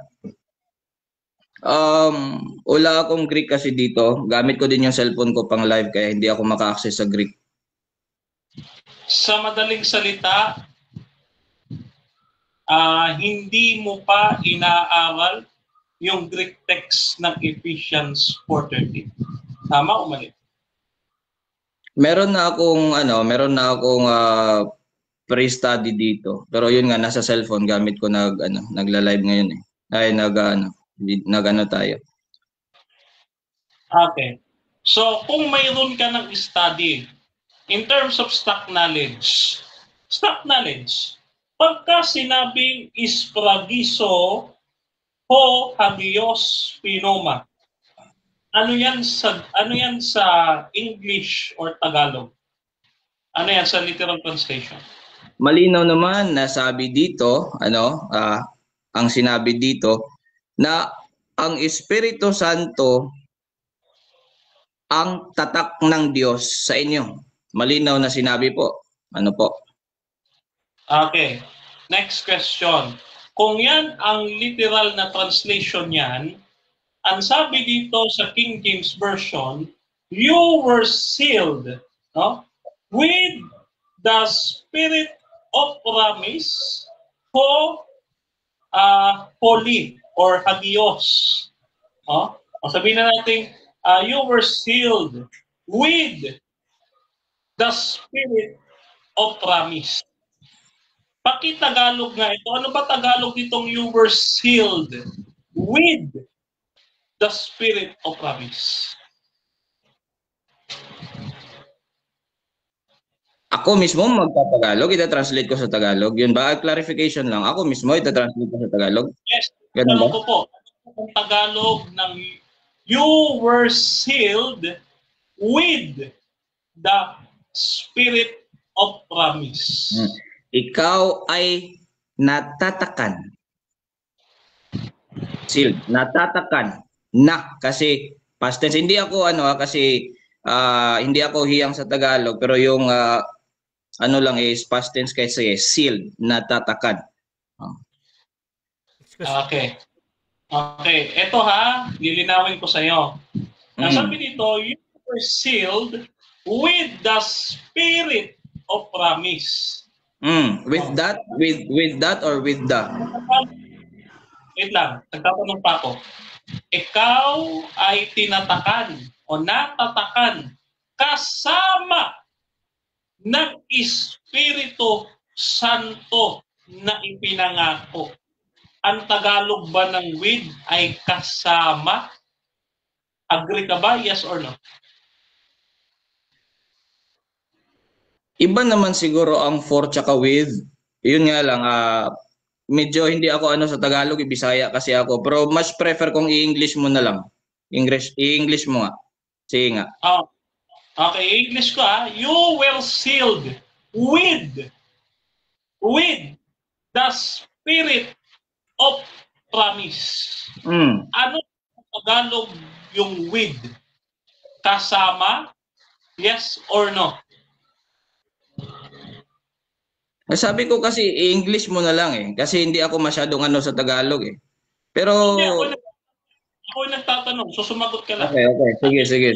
Wala akong Greek kasi dito. Gamit ko din yung cellphone ko pang live kaya hindi ako maka-access sa Greek. Sa madaling salita, hindi mo pa inaaral yung Greek text ng Ephesians 4:30. Tama o mali? Meron na akong pre-study dito. Pero yun nga, nasa cellphone gamit ko nagla-live ngayon eh. Ay nag-ano tayo. Okay. So, kung mayroon ka ng study in terms of stock knowledge, pagka sinabing ispragiso ho hagios pinoma, ano yan sa English or Tagalog? Ano yan sa literal translation? Malinaw naman na sabi dito, ang sinabi dito na ang Espiritu Santo ang tatak ng Diyos sa inyo. Malinaw na sinabi po. Ano po? Okay. Next question. Kung yan ang literal na translation yan, ang sabi dito sa King James Version, you were sealed, no, with the Spirit of promise holy or hagios. O sabihin na natin, you were sealed with the Spirit of promise. Paki-Tagalog nga ito. Ano ba Tagalog nitong you were sealed with the Spirit of promise? Ako mismo magtatagalog, ita-translate ko sa Tagalog. Yun ba? Clarification lang. Ako mismo ita-translate ko sa Tagalog. Yes. Ganun ba? Ano po? Ang Tagalog ng you were sealed with the Spirit of promise. Ikaw ay natatakan. Sealed, natatakan. Na, kasi past tense. Hindi ako kasi hindi ako hiyang sa Tagalog, pero yung ano lang is past tense kasi sealed, natatakan. Okay. Okay. Ito ha, lilinawin ko sa iyo. Sabi dito, you were sealed with the spirit of promise. With that or with the? Wait lang, nagtatanong pa ako. Ikaw ay tinatakan o natatakan kasama ng Espiritu Santo na ipinangako. Ang Tagalog ba ng with ay kasama? Agree ka ba? Yes or no? Iba naman siguro ang for tsaka with. Yun nga lang, medyo hindi ako sa Tagalog, Bisaya kasi ako. Pero mas prefer kung i-English mo na lang. I-English mo nga. Sige nga. Oh. Okay, English ko You were sealed with the spirit of promise. Ano Tagalog yung with? Kasama? Yes or no? Sabi ko kasi i-English mo na lang kasi hindi ako masyadong sa Tagalog Pero hindi, ako nagtatanong, so sumagot ka lang. Okay. Sige.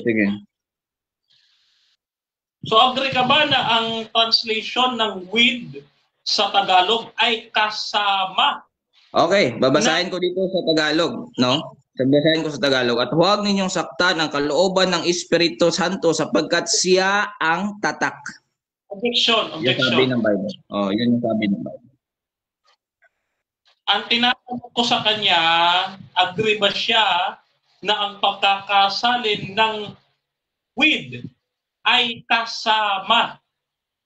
So agree ka ba na ang translation ng with sa Tagalog ay kasama? Okay, babasahin ko dito sa Tagalog, no? Babasahin ko sa Tagalog. At huwag ninyong saktan ang kalooban ng Espiritu Santo sapagkat siya ang tatak. Objection. Yung sabi ng Bible. Yun yung sabi ng Bible. Ang tinatanong ko sa kanya, agree ba siya na ang pagkakasalin ng with ay kasama?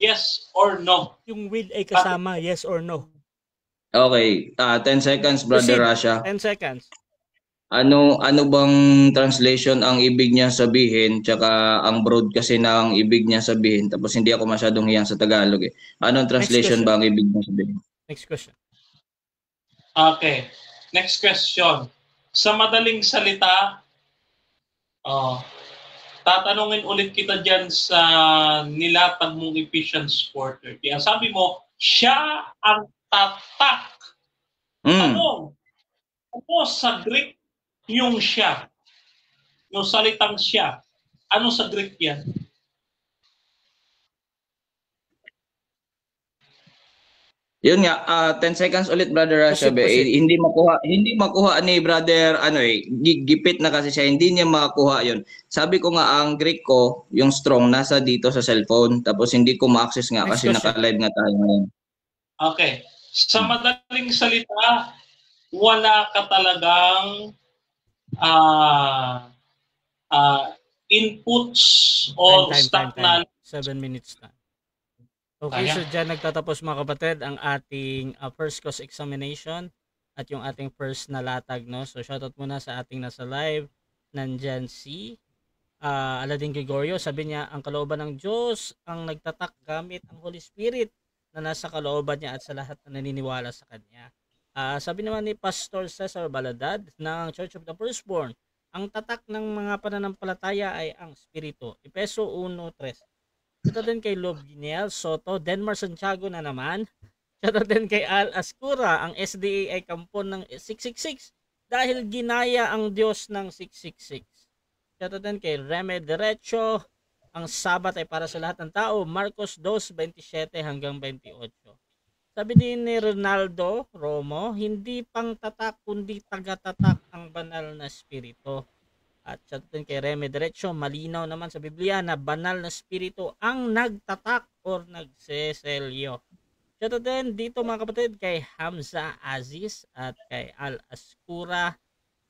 Yes or no? Yung with ay kasama, yes or no? Okay, 10 seconds, Brother Rasha. 10 seconds. Ano bang translation ang ibig niya sabihin, tsaka ang broad kasi na ang ibig niya sabihin, tapos hindi ako masyadong hiyang sa Tagalog Anong translation ba ang ibig niya sabihin? Next question. Okay. Next question. Sa madaling salita, tatanungin ulit kita dyan sa nilatag mong Ephesians 4:30. Ang sabi mo, siya ang tatak. Ano sa Greek yung siya? Yung salitang siya. Ano sa Greek yan? Yun nga, 10 seconds ulit, Brother Rasha. Hindi makuha ni Brother, gipit na kasi siya, hindi niya makakuha yun. Sabi ko nga, ang Greek ko, yung strong, nasa dito sa cellphone, tapos hindi ko ma-access nga kasi naka-live nga tayo ngayon. Okay. Sa madaling salita, wala ka talagang inputs or stock knowledge. 7 minutes na. Okay, so dyan nagtatapos mga kapatid ang ating first course examination at yung ating first na latag, no? So shoutout muna sa ating nasa live. Nandyan si Aladin Gregorio. Sabi niya, ang kalooban ng Diyos ang nagtatak gamit ang Holy Spirit na nasa kalooban niya at sa lahat na naniniwala sa Kanya. Sabi naman ni Pastor Cesar Baladad ng Church of the Firstborn, ang tatak ng mga pananampalataya ay ang Espiritu. Efeso 1:3. Ito din kay Lob Guinel Soto, Denmar Santiago na naman. Ito din kay Al Ascura, ang SDA ay kampon ng 666 dahil ginaya ang Diyos ng 666. Ito din kay Reme Derecho, ang Sabat ay para sa lahat ng tao, Marcos 2:27 hanggang 28. Sabi din ni Ronaldo Romo, hindi pang tatak kundi taga-tatak ang banal na Espiritu. At siya din kay Reme Derecho, malinaw naman sa Biblia na banal na Espiritu ang nagtatak or nagseselyo. Siya din dito mga kapatid kay Hamza Aziz at kay Al Ascura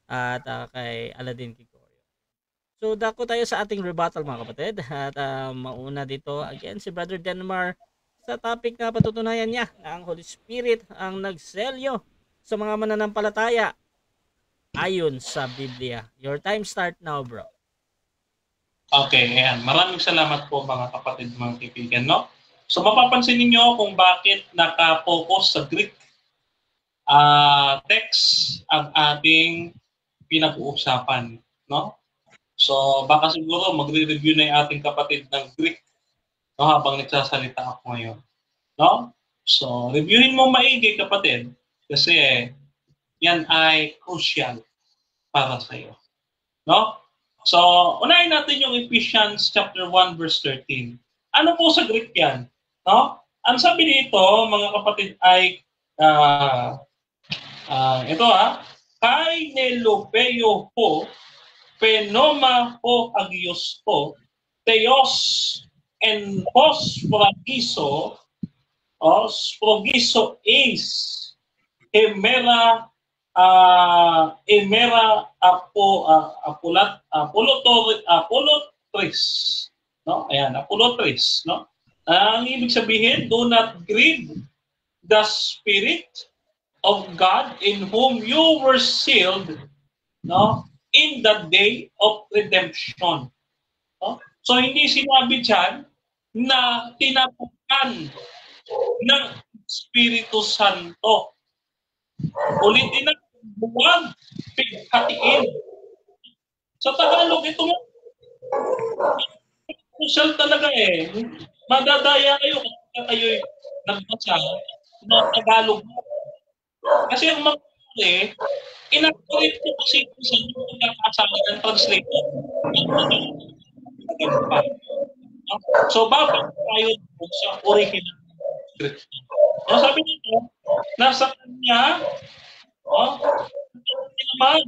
at kay Aladin Gregorio. So dako tayo sa ating rebuttal mga kapatid at mauna dito again si Brother Denmar sa topic na patutunayan niya na ang Holy Spirit ang nagselyo sa mga mananampalataya ayon sa Biblia. Your time start now, bro. Okay, ayan. Maraming salamat po mga kapatid, mga kaibigan, no? So mapapansin niyo kung bakit naka-focus sa Greek text ang ating pinag-uusapan, no? So, baka siguro magre-review na yung ating kapatid ng Greek, no, habang nagsasalita ako ngayon, no? So, reviewin mo maigi, kapatid, kasi yan ay crucial para sa iyo, no? So, unahin natin yung Ephesians chapter 1 verse 13. Ano po sa Greek yan, no? Ang sabi dito, mga kapatid, ay ito kai nelopeo ho, penoma ho agios ho, theos en hos progiso, is emera apolotris, no? Ayan, apolotris, no? Ang ibig sabihin, do not grieve the Spirit of God in whom you were sealed, no, in the day of redemption. No? So hindi sinabi diyan na tinapukan ng Espiritu Santo. Ulitin na, huwag pighatiin. Sa Tagalog, ito mo, crucial talaga Madadaya kayo kapag kayo'y nagbasa ng Tagalog. Kasi ang mga inaccurate ko kasi sa pagkakasama ng translator. So, babalik tayo sa original script. So, sabi nito, nasa kanya, naman,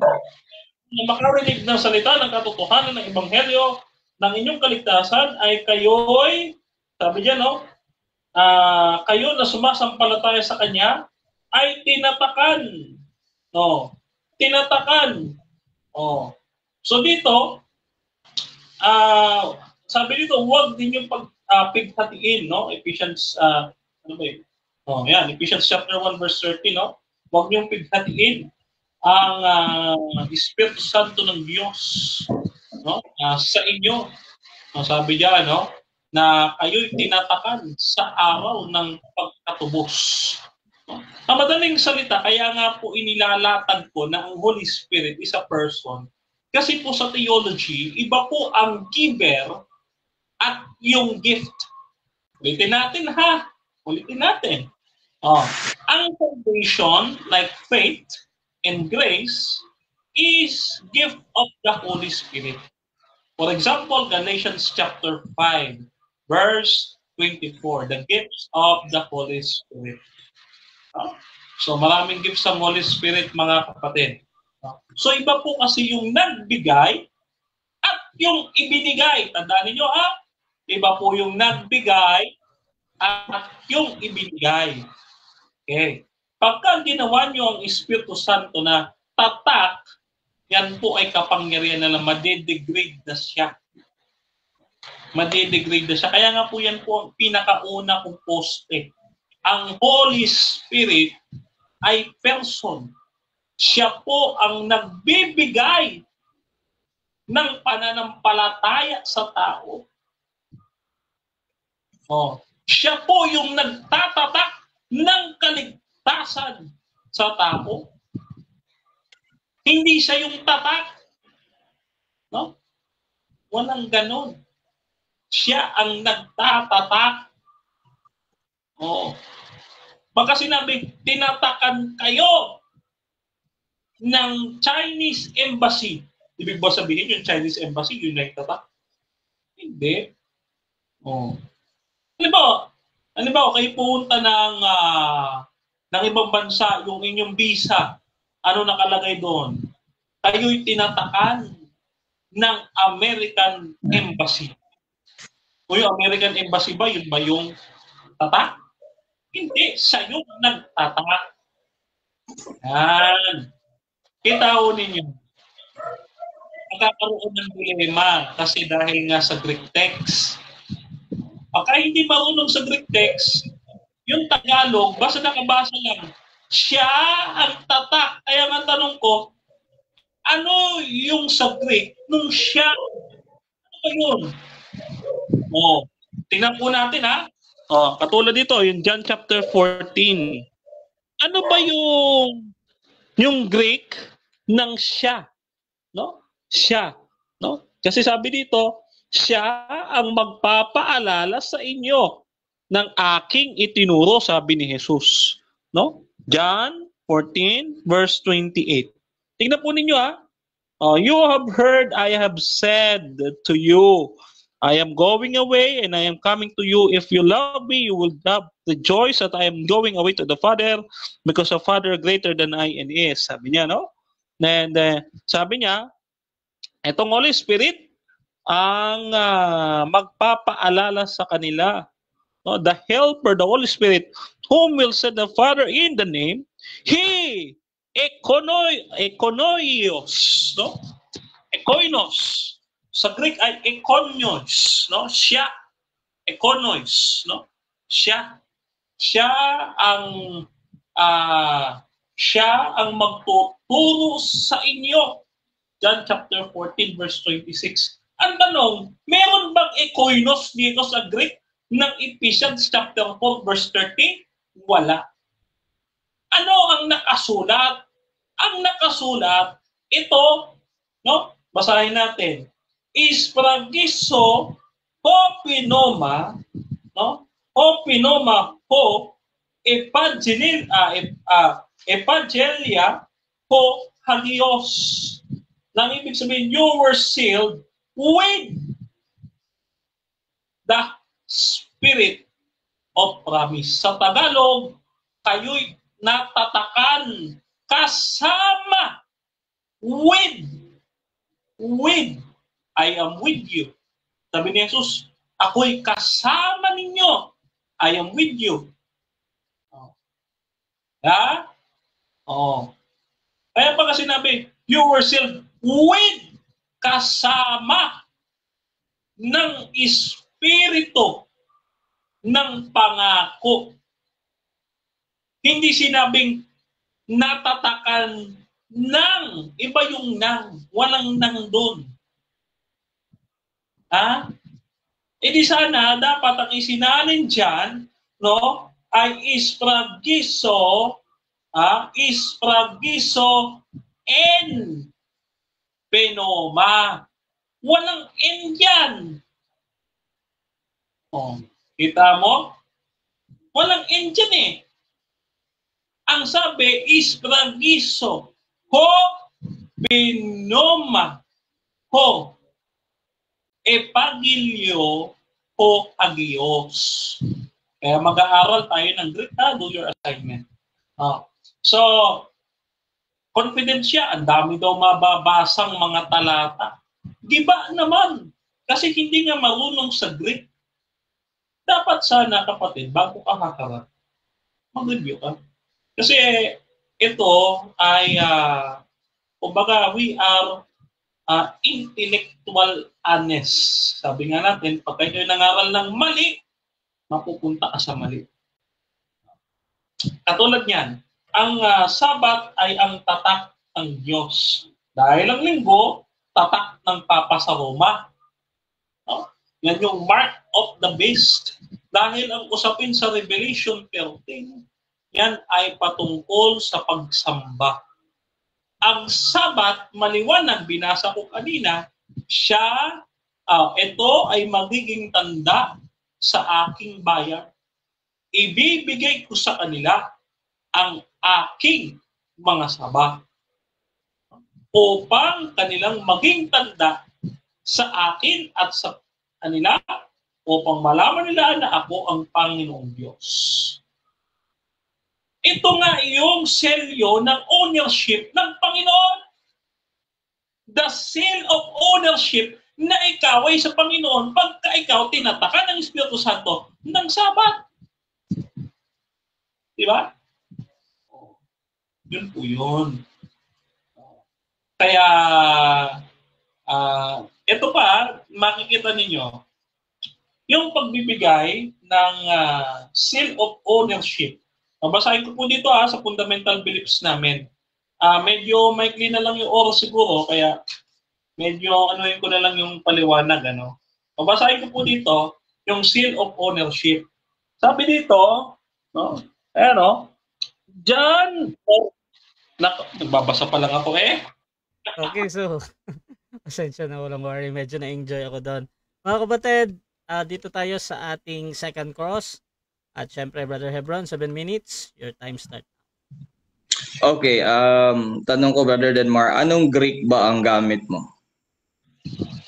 na makarinig ng salita ng katotohanan ng Ebanghelyo ng inyong kaligtasan ay kayo'y, sabi dyan, kayo na sumasampalataya sa Kanya ay tinatakan. No, tinatakan. So dito, sabi dito, huwag din yung pighatiin, no? Ephesians, yan, Ephesians chapter 1 verse 30, no? Huwag niyong pighatiin ang Espiritu Santo ng Diyos, no? Sa inyo. Sabi diyan, no? Na kayo'y tinatakan sa araw ng pagkatubos. Ang madaling salita, kaya nga po inilalatag ko na ang Holy Spirit is a person. Kasi po sa theology, iba po ang giver at yung gift. Ulitin natin Ulitin natin. Ang salvation, like faith and grace, is gift of the Holy Spirit. For example, Galatians chapter 5, verse 24, the gifts of the Holy Spirit. So maraming gifts ng Holy Spirit, mga kapatid. So iba po kasi yung nagbigay at yung ibinigay. Tandaan niyo iba po yung nagbigay at yung ibinigay. Okay. Pagka ginawa niyo ang Espiritu Santo na tatak, yan po ay kapangyarihan na madedegrade na siya. Madedegrade na siya. Kaya nga po yan po ang pinakauna kong poste. Ang Holy Spirit ay person. Siya po ang nagbibigay ng pananampalataya sa tao. Siya po yung nagtatatak ng kaligtasan sa tao. Hindi siya yung tatak. No? Walang ganon. Siya ang nagtatatak. Baka sinabi, tinatakan kayo ng Chinese Embassy. Ibig ba sabihin yung Chinese Embassy, yun na yung tatak? Hindi. Halimbawa, kayo pumunta ng ibang bansa, yung inyong visa, ano nakalagay doon? Kayo'y tinatakan ng American Embassy. O yung American Embassy ba, yun ba yung tatak? Hindi, siya yung nagtatak. Yan. Kita ho ninyo. Magkakaroon ng dilema kasi dahil nga sa Greek text. Pagka hindi marunong sa Greek text, yung Tagalog, basta nakabasa lang, siya ang tatak. Kaya nga tanong ko, ano yung sa Greek nung siya? Ano ba yun? Tingnan po natin katulad dito, yung John chapter 14. Ano ba yung Greek ng siya, no? Siya, no? Kasi sabi dito, siya ang magpapaalala sa inyo ng aking itinuro, sabi ni Jesus, no? John 14 verse 28. Tingnan po ninyo you have heard I have said to you, I am going away and I am coming to you. If you love me, you will have the joy that I am going away to the Father because the Father greater than I and is. Sabi niya, no? And sabi niya, etong Holy Spirit ang magpapaalala sa kanila. No? The Helper, the Holy Spirit, whom will send the Father in the name, He, ekonoios, no? Ekoinos. Sa Greek ay ekonios, no? Siya, ekonois, no? Siya. Siya ang magtuturo sa inyo. John chapter 14 verse 26. Ang tanong, meron bang ekoinos dito sa Greek ng Ephesians chapter 4 verse 13? Wala. Ano ang nakasulat? Ang nakasulat, ito, no? Basahin natin. Ispragiso hopinoma, no? Hopinoma ho evangelia ho hagios. Nang ibig sabihin, you were sealed with the Spirit of promise. Sa Tagalog, kayo'y natatakan kasama with I am with you. Sabi ni Jesus, ako'y kasama ninyo. I am with you. Ha? Oh. Kaya pag sinabi, you were sealed with kasama ng Espiritu ng pangako. Hindi sinabing natatakan ng, iba yung nang, walang nang doon. Ha? E di sana, dapat ang isinalin dyan, no, ay ispragiso en penoma. Walang en dyan. Oh, kita mo? Walang en dyan eh. Ang sabi, ispragiso ho penoma ho epagilyo o agios. Kaya mag-aaral tayo ng Greek, do your assignment. So, confident siya, ang dami daw mababasang mga talata. Di ba naman? Kasi hindi nga marunong sa Greek. Dapat sana, kapatid, bago ka hakarap, mag-review ka. Kasi ito ay, kumbaga, we are intellectual honest. Sabi nga natin, pag kayo nangaral ng mali, mapupunta ka sa mali. Katulad niyan, ang Sabat ay ang tatak ng Diyos. Dahil ang linggo, tatak ng Papa sa Roma. No? Yan yung mark of the beast. Dahil ang usapin sa Revelation 13, yan ay patungkol sa pagsamba. Ang Sabat, maliwanag, binasa ko kanina, siya, ito ay magiging tanda sa aking bayan. Ibibigay ko sa kanila ang aking mga saba upang kanilang maging tanda sa akin at sa kanila upang malaman nila na ako ang Panginoong Diyos. Ito nga yung selyo ng ownership ng Panginoon. The seal of ownership na ikaw ay sa Panginoon pagka ikaw tinatakan ng Espiritu Santo ng Sabat. Diba? Yun po yun. Kaya, ito pa, makikita ninyo, yung pagbibigay ng seal of ownership. Babasahin ko po dito sa fundamental beliefs namin. Medyo maikli na lang yung oras siguro, kaya medyo anuhin ko na lang yung paliwanag. Babasahin ko po dito yung seal of ownership. Sabi dito, no, Diyan! Oh, nagbabasa pa lang ako eh. Okay, so, pasensya na, walang worry. Medyo na-enjoy ako doon. Mga kapatid, dito tayo sa ating second cross. At syempre, Brother Hebron, 7 minutes. Your time start. Okay, tanong ko, Brother Denmar, anong Greek ba ang gamit mo?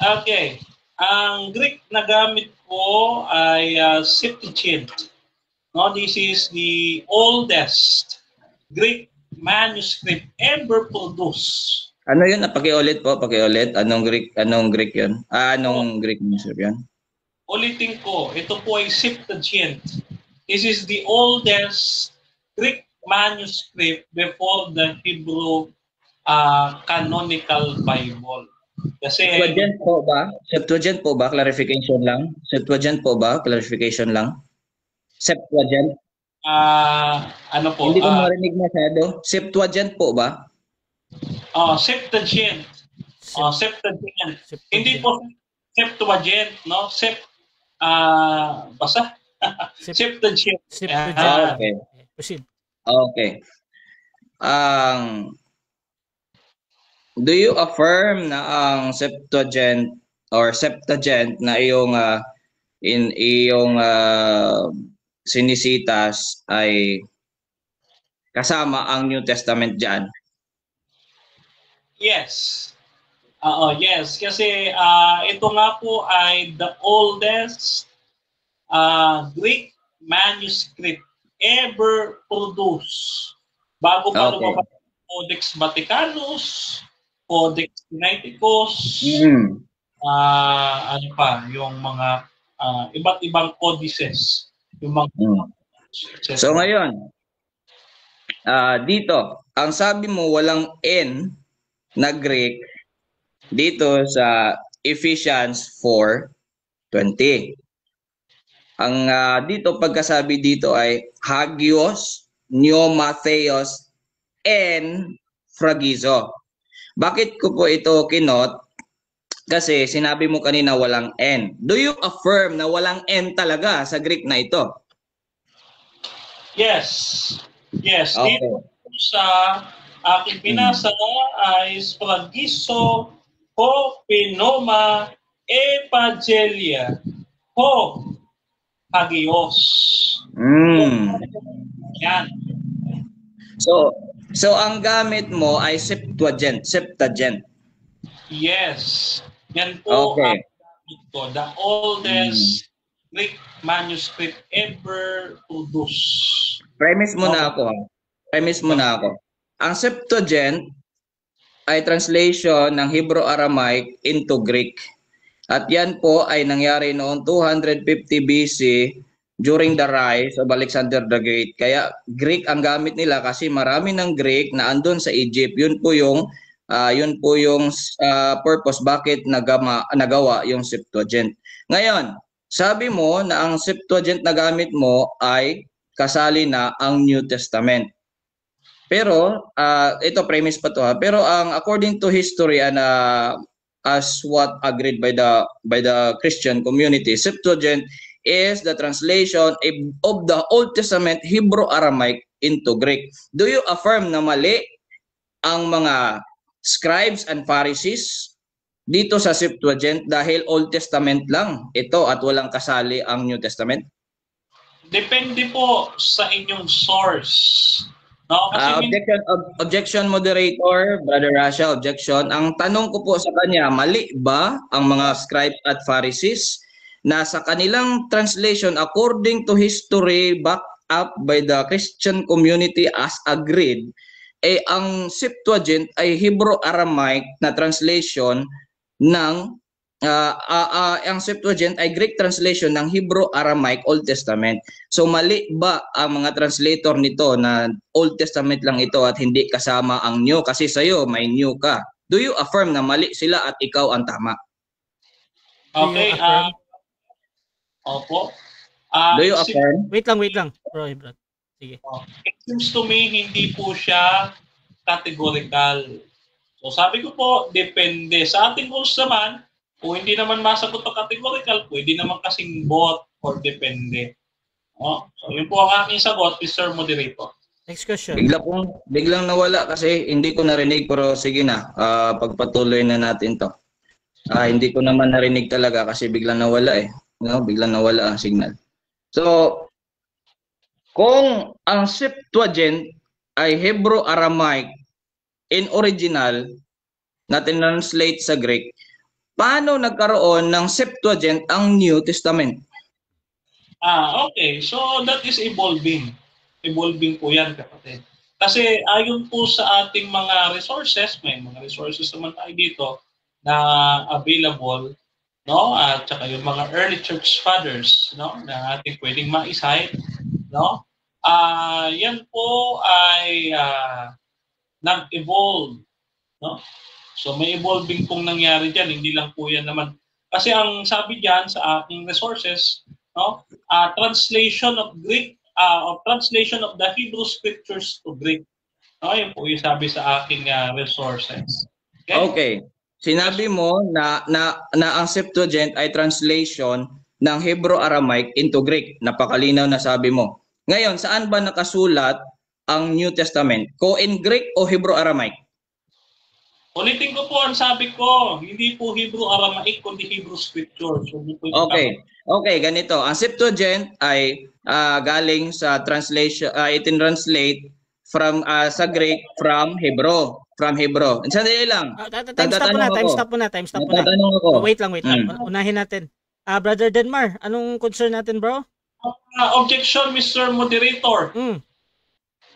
Okay. Ang Greek na gamit ko ay Septuagint. No, this is the oldest Greek manuscript ever produced. Ano yun? Pakiulit po, pakiulit. Anong Greek yun? Anong Greek manuscript yun? Ulitin ko, ito po ay Septuagint. This is the oldest Greek manuscript before the Hebrew canonical Bible. Kasi Septuagint po ba? Clarification lang. Septuagint po ba? Clarification lang. Septuagint. Ano po? Hindi ko marinig masyado. Septuagint po ba? Septuagint. Septuagint. Hindi po Septuagint, no? Basta? Septuagint. Okay. Proceed. Okay. Do you affirm na ang Septuagint or Septuagint na iyong sinisitas ay kasama ang New Testament diyan? Yes. Yes, kasi ito nga po ay the oldest Greek manuscript ever produced. Bago pa lumabas ang Codex Vaticanus, Codex Sinaiticus, ano pa, yung mga iba't ibang codices. Yung mga So ngayon, dito, ang sabi mo walang N na Greek dito sa Ephesians 4:20. Ang dito pagkasabi dito ay Hagios, Pneumatheos, and Phragizo. Bakit ko po ito kinot? Kasi sinabi mo kanina walang N. Do you affirm na walang N talaga sa Greek na ito? Yes. Yes. Okay. Dito sa aking pinasa ay Phragizo, Ho, Pneuma, Evangelia, Ho, Hagios. Yan. So ang gamit mo ay Septuagint. Yes. Yan po okay. ang gamit ko. The oldest Greek manuscript ever produced. Premise mo na ako. Ang Septuagint ay translation ng Hebrew-Aramaic into Greek. At yan po ay nangyari noong 250 BC during the rise of Alexander the Great. Kaya Greek ang gamit nila kasi marami ng Greek na andun sa Egypt. Yun po yung purpose bakit nagawa yung Septuagint. Ngayon, sabi mo na ang Septuagint na gamit mo ay kasali na ang New Testament. Pero ito premise pa to ha. Pero ang according to history and as what agreed by the Christian community, Septuagint is the translation of the Old Testament Hebrew-Aramaic into Greek. Do you affirm na mali ang mga scribes and Pharisees dito sa Septuagint dahil Old Testament lang ito at walang kasali ang New Testament? Depende po sa inyong source. No? Kasi Objection, moderator, Brother Rasha, objection. Ang tanong ko po sa kanya, mali ba ang mga scribes at Pharisees na sa kanilang translation according to history backed up by the Christian community as agreed, ang Septuagint ay Hebrew-Aramaic na translation ng ang Septuagint ay Greek translation ng Hebrew-Aramaic Old Testament. So mali ba ang mga translator nito na Old Testament lang ito at hindi kasama ang New? Kasi sa'yo may New ka. Do you affirm na mali sila at ikaw ang tama? Okay. Opo. Do you affirm? Wait lang. Bro. Sige. It seems to me hindi po siya categorical. So sabi ko po, depende. Sa ating rules naman, kung hindi naman masagot ang categorical, pwede naman kasing both or depende. So yun po ang aking sagot, Mr. Moderator. Next question. Biglang nawala kasi hindi ko narinig, pero sige na, pagpatuloy na natin to. Hindi ko naman narinig talaga kasi biglang nawala eh. No? Biglang nawala ang signal. So, kung ang Septuagint ay Hebrew-Aramaic in original na translate sa Greek, paano nagkaroon ng Septuagint ang New Testament? Okay. So that is evolving. Evolving po yan, kapatid. Kasi ayon po sa ating mga resources, may mga resources naman tayo dito na available, no? At saka yung mga early church fathers, no, na ating pwedeng ma-cite, no? Yan po ay nag-evolve, no? So may evolving pong nangyari diyan, hindi lang po yan naman. Kasi ang sabi diyan sa ating resources, no, translation of Greek or translation of the Hebrew scriptures to Greek. No, yun po yung sabi sa aking resources. Okay. Sinabi mo na ang Septuagint ay translation ng Hebrew-Aramaic into Greek. Napakalinaw na sabi mo. Ngayon, saan ba nakasulat ang New Testament? Ko in Greek o Hebrew-Aramaic? Ulitin ko po ang sabi ko, hindi po Hebrew-Aramaic kundi Hebrew scriptures. So, Okay, ganito. Ang Septuagint ay galing sa translation, itinranslate from sa Greek from Hebrew. Sandali lang. Time stop muna. Wait lang. Unahin natin. Brother Denmar, anong concern natin, bro? Objection, Mr. Moderator.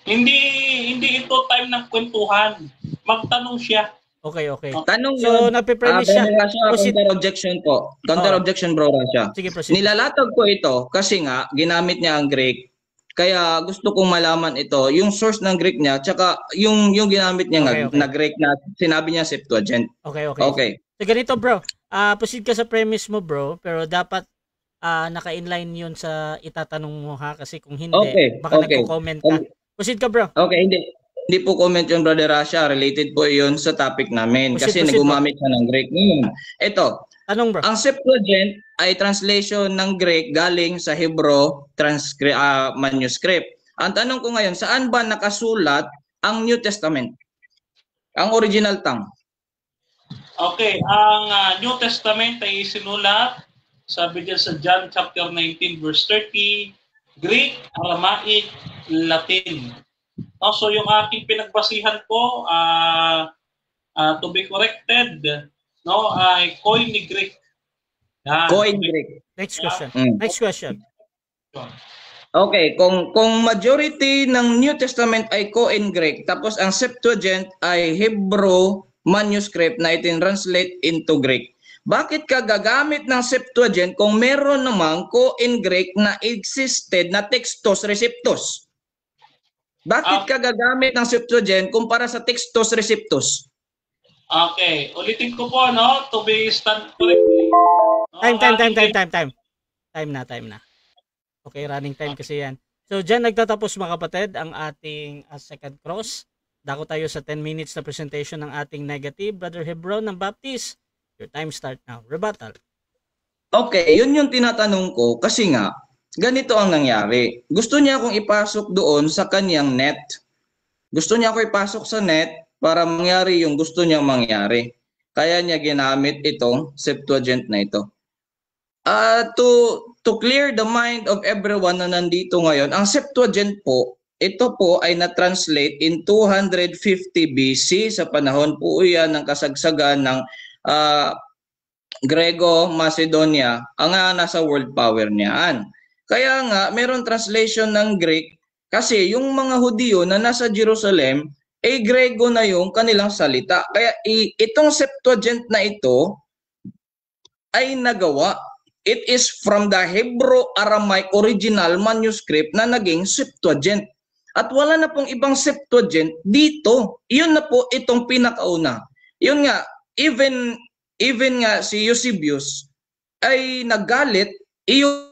Hindi ito time ng kwentuhan. Magtanong siya. Okay. Tanong so, napipremise siya. Counter-objection po. Counter-objection, bro, Rasha. Sige, proceed. Nilalatag ko ito kasi nga, ginamit niya ang Greek. Kaya gusto kong malaman ito, yung source ng Greek niya, tsaka yung ginamit niya na Greek na sinabi niya Septuagint. Okay. So, ganito, bro. Proceed ka sa premise mo, bro. Pero dapat naka-inline yun sa itatanong mo, ha? Kasi kung hindi, baka nagko-comment ka. Proceed ka, bro. Okay, hindi po comment yung Brother Rasha. Related po yun sa topic namin. Kasi nagumamit siya ng Greek. Ito, tanong, bro. Ang Septuagint ay translation ng Greek galing sa Hebrew manuscript. Ang tanong ko ngayon, saan ba nakasulat ang New Testament? Ang original tongue. Okay, ang New Testament ay sinulat, sabi diyan sa John chapter 19 verse 30, Greek, Aramaic, Latin. So yung aking pinagbasihan po, to be corrected, no, ay Koine Greek. Koine Greek. Next question. Okay, kung majority ng New Testament ay Koine Greek, tapos ang Septuagint ay Hebrew manuscript na itinranslate into Greek, bakit ka gagamit ng Septuagint kung meron namang Koine Greek na existed na textos receptus? Bakit ka gagamit ng Septuagint kumpara sa textos receptus? Okay, ulitin ko po, no, to be stand correctly. Time na. Okay, running time kasi yan. So, dyan nagtatapos, mga kapatid, ang ating second cross. Dako tayo sa 10 minutes na presentation ng ating negative. Brother Hebron ng Baptist, your time start now. Rebuttal. Okay, yun yung tinatanong ko kasi nga, ganito ang nangyari. Gusto niya akong ipasok doon sa kanyang net. Gusto niya ako ipasok sa net para mangyari yung gusto niyang mangyari. Kaya niya ginamit itong Septuagint na ito. To clear the mind of everyone na nandito ngayon, ang Septuagint po, ito po ay na-translate in 250 BC sa panahon po yan ng kasagsagan ng Grego-Macedonia, ang nasa world power niyan. Kaya nga, meron translation ng Greek kasi yung mga Hudyo na nasa Jerusalem, Grego na yung kanilang salita. Kaya itong Septuagint na ito ay nagawa. It is from the Hebrew-Aramaic original manuscript na naging Septuagint. At wala na pong ibang Septuagint dito. Iyon na po itong pinakauna. Yun nga, even nga si Eusebius ay nagalit. Yung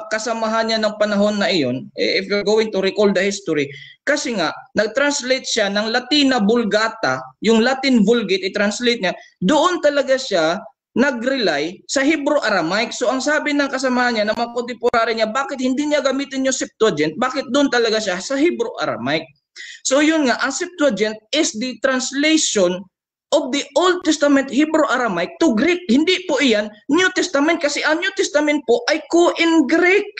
kasamahan niya ng panahon na iyon, if you're going to recall the history, kasi nga, nag-translate siya ng Latina Vulgata, yung Latin Vulgate, i-translate niya, doon talaga siya nag-rely sa Hebrew-Aramaic. So ang sabi ng kasama niya na mga contemporary niya, bakit hindi niya gamitin yung Septuagint? Bakit doon talaga siya sa Hebrew-Aramaic? So yun nga, ang Septuagint is the translation of the Old Testament Hebrew-Aramaic to Greek. Hindi po iyan New Testament kasi ang New Testament po ay in Greek.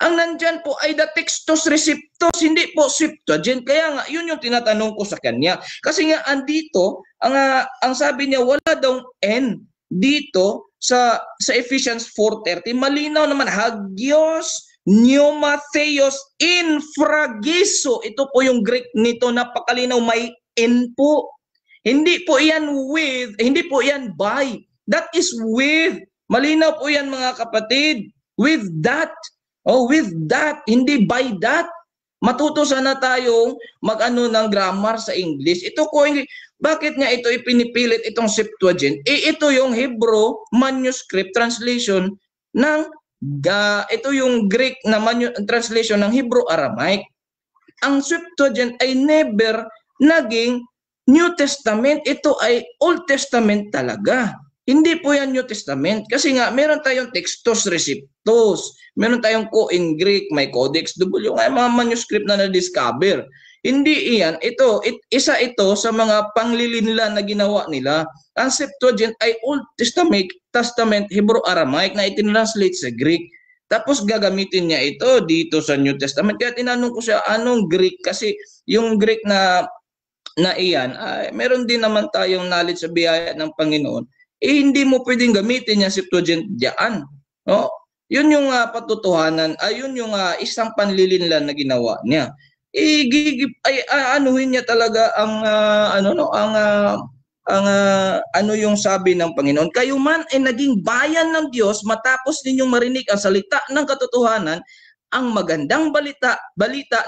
Ang nandyan po ay the Textus Receptus, hindi po Septuagint. Kaya nga, yun yung tinatanong ko sa kanya. Kasi nga, andito, ang sabi niya, wala daw N dito sa Ephesians 4:30. Malinaw naman, hagios, pneumatheos, infragiso. Ito po yung Greek nito, napakalinaw, may N po. Hindi po yan with, hindi po yan by. That is with. Malinaw po yan mga kapatid. With that. Oh, with that, hindi by that. Matuto sana tayong mag-ano ng grammar sa English. Ito ko, bakit niya ito ipinipilit itong Septuagint? Ito yung Hebrew manuscript translation ng, ito yung Greek na translation ng Hebrew-Aramaic. Ang Septuagint ay never naging New Testament. Ito ay Old Testament talaga. Hindi po yan New Testament. Kasi nga, meron tayong Textus Receptus. Meron tayong in Greek, may Codex W, nga mga manuscript na na-discover. Hindi iyan. Isa ito sa mga panglilinlan na ginawa nila. Ang Septuagint ay Old Testament Hebrew-Aramaic na itinranslate sa Greek. Tapos gagamitin niya ito dito sa New Testament. Kaya tinanong ko siya, anong Greek? Kasi yung Greek na iyan, meron din naman tayong knowledge sa biyaya ng Panginoon. Hindi mo pwedeng gamitin yung Septuagint diyan. No? Yun yung patotohanan, yun yung isang panlilinlan na ginawa niya. Anuhin niya talaga ang ano yung sabi ng Panginoon. Kayo man ay naging bayan ng Diyos matapos ninyong marinig ang salita ng katotohanan, ang magandang balita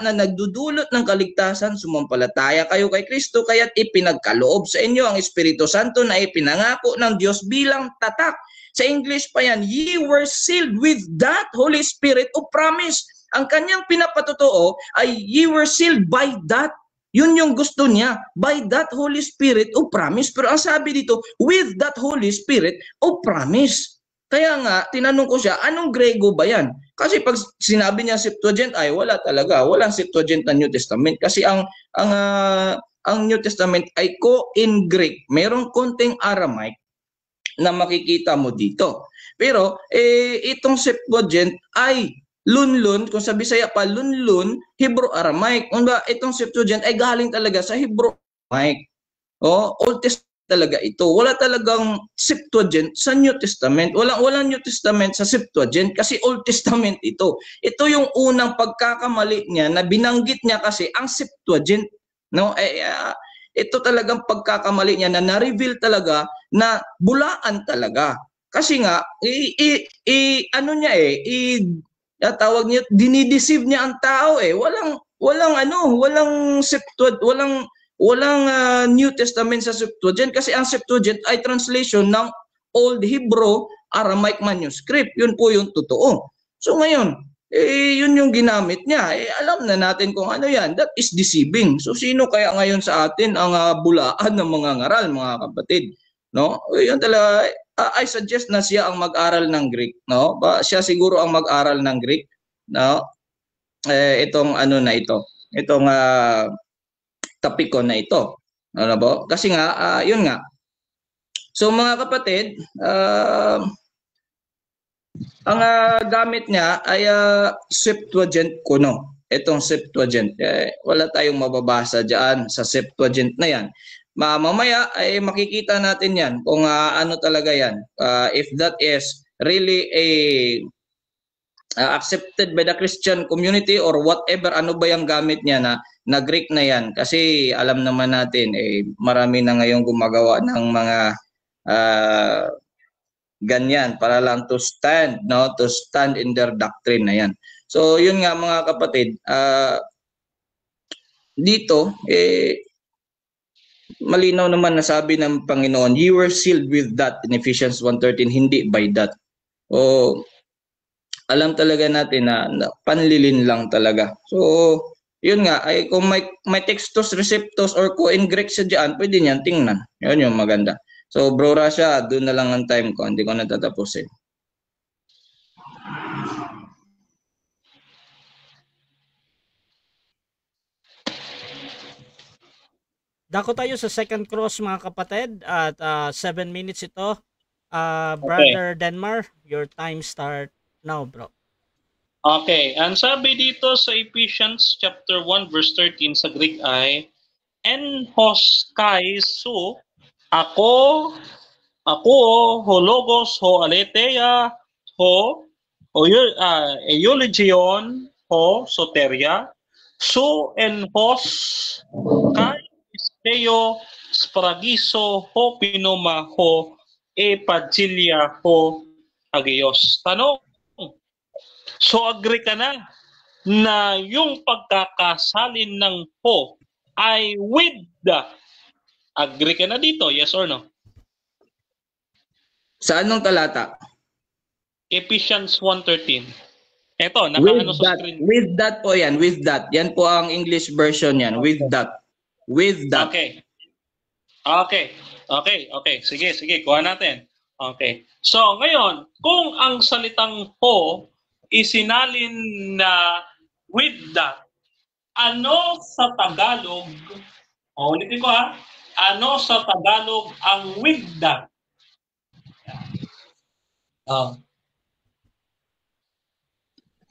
na nagdudulot ng kaligtasan, sumampalataya kayo kay Kristo, kaya't ipinagkaloob sa inyo ang Espiritu Santo na ipinangako ng Diyos bilang tatak. Sa English pa yan, ye were sealed with that Holy Spirit of promise. Ang kanyang pinapatotoo ay ye were sealed by that. Yun yung gusto niya, by that Holy Spirit of promise. Pero ang sabi dito, with that Holy Spirit of promise. Kaya nga, tinanong ko siya, anong Grego ba yan? Kasi pag sinabi niya Septuagint, ay wala talaga. Walang Septuagint na New Testament. Kasi ang New Testament ay in Greek. Merong konting Aramaic na makikita mo dito. Pero itong Septuagint ay lunlun, kung sa Bisaya pa, lunlun, Hebrew-Aramaic. Itong Septuagint ay galing talaga sa Hebrew-Aramaic. Old Testament talaga ito. Wala talagang Septuagint sa New Testament. Walang New Testament sa Septuagint kasi Old Testament ito. Ito yung unang pagkakamali niya na binanggit niya kasi ang Septuagint. No? Ito talagang pagkakamali niya na na-reveal talaga na bulaan talaga. Kasi nga, tawag niya, dinideceive niya ang tao eh. Walang Septuagint, walang New Testament sa Septuagint kasi ang Septuagint ay translation ng Old Hebrew Aramaic manuscript. Yun po yung totoo. So ngayon, yun yung ginamit niya. Alam na natin kung ano yan. That is deceiving. So sino kaya ngayon sa atin ang bulaan ng mga ngaral, mga kapatid? No? Yun talaga, I suggest na siya ang mag-aral ng Greek. No? Siya siguro ang mag-aral ng Greek. No? Itong ano na ito. Itong tapiko na ito. Ano ba? Kasi nga, yun nga. So mga kapatid, ang gamit niya ay Septuagint kuno. Itong Septuagint. Wala tayong mababasa dyan sa Septuagint na yan. Mamaya ay makikita natin yan kung ano talaga yan. If that is really accepted by the Christian community or whatever, ano ba yung gamit niya na Greek na yan. Kasi alam naman natin, marami na ngayong gumagawa ng mga ganyan para lang to stand, no, to stand in their doctrine na yan. So yun nga mga kapatid, dito malinaw naman na sabi ng Panginoon, you were sealed with that in Ephesians 1:13, hindi by that. Alam talaga natin na panlilin lang talaga. So yun nga, ay kung may Textus Receptus or in Greek siya dyan, pwede niyan tingnan. Yun yung maganda. So, Bro Rasha, doon na lang ang time ko. Hindi ko na tatapusin. Dako tayo sa second cross mga kapatid at 7 minutes ito. Brother Denmar, your time start now, bro. Okay, ang sabi dito sa Ephesians chapter 1 verse 13 sa Greek ay en hos kaisu ako ho logos ho aletheia ho eulogion ho soteria su en hos kai isteo spragiso ho pinoma ho epagilia ho agios. Tanong, so agree ka na yung pagkakasalin ng ho ay with the, agree ka na dito, yes or no? Sa anong talata? Ephesians 1:13. Eto, nakaano sa screen. With that po yan, with that. Yan po ang English version yan, with that. With that. Okay. Sige, kuha natin. Okay. So, ngayon, kung ang salitang ho isinalin na with that, ano sa Tagalog, ulitin ko ano sa Tagalog ang with that?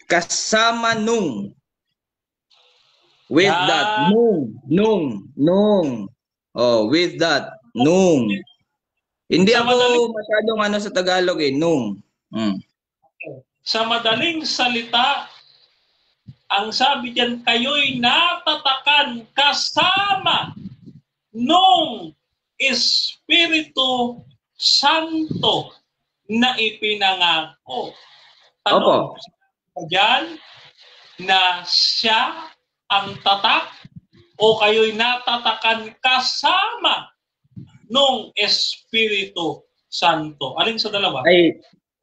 Kasama nung. With that. Nung. Oh, with that. Nung. Hindi ako masyadong sa Tagalog nung. Sa madaling salita, ang sabi diyan, kayo'y natatakan kasama nung Espiritu Santo na ipinangako. Tanong, diyan na siya ang tatak o kayo'y natatakan kasama nung Espiritu Santo? Alin sa dalawa? Ay,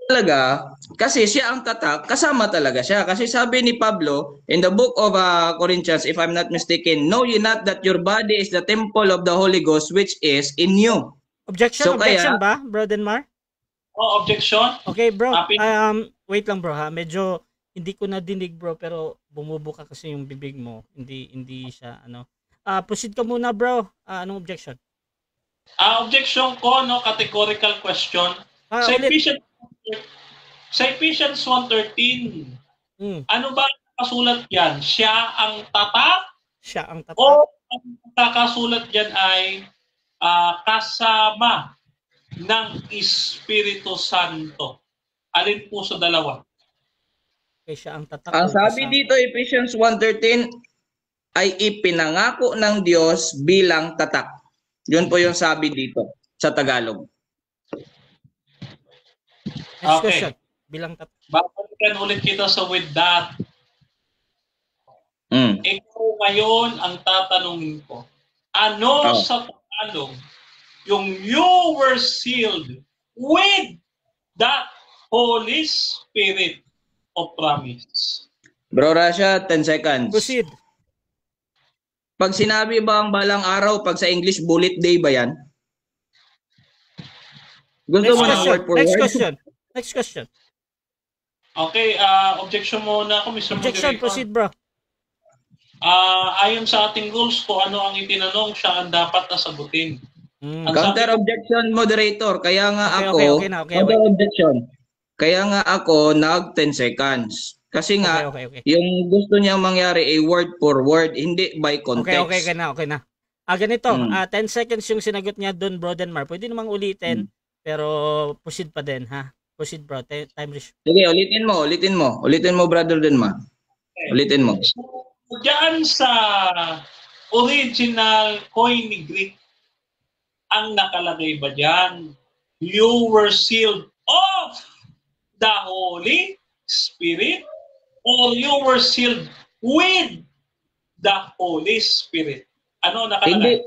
talaga, kasi siya ang tatak, kasama talaga siya. Kasi sabi ni Pablo in the book of Corinthians, if I'm not mistaken, know ye not that your body is the temple of the Holy Ghost which is in you. Objection ba, Bro Denmar? Objection. Okay, bro. Wait lang, bro, ha. Medyo hindi ko na dinig, bro, pero bumubuka kasi yung bibig mo. Hindi siya proceed ka muna, bro. Anong objection? Objection ko, categorical question. Sa Ephesians 1:13, ano ba kasulat yan? Siya ang tatak? Siya ang tatak? O ang kakasulat yan ay kasama ng Espiritu Santo? Alin po sa dalawa? Okay, siya ang tatak. Ang sabi dito, Ephesians 1:13, ay ipinangako ng Diyos bilang tatak. Yun po yung sabi dito sa Tagalog. Next question. Bilang tatak. Babalikan ulit kita sa with that. Ikaw ngayon ang tatanungin ko. Ano sa Tagalog yung you were sealed with that Holy Spirit of promise? Bro Rasha, 10 seconds. Proceed. Pag sinabi ba ang balang araw, pag sa English, bullet day ba yan? Gusto mo na word for word? Next question. Okay, objection muna ako, Mr. Objection, proceed, bro. Ayon sa ating rules, kung ano ang itinanong, siya ang dapat na sagutin. Counter objection, moderator. Kaya nga okay, counter objection. Kaya nga ako nag 10 seconds. Kasi nga, yung gusto niya mangyari ay word for word, hindi by context. Okay na. Ganito, 10 seconds yung sinagot niya doon, Bro Denmar. Pwede namang ulitin, pero proceed pa din, ha? Proceed, bro. Time restriction. Sige, ulitin mo. Ulitin mo, Brother Denmar. Ulitin mo. So, diyan sa original Koine Greek, ang nakalagay ba diyan? You were sealed of the Holy Spirit or you were sealed with the Holy Spirit? Ano nakalagay?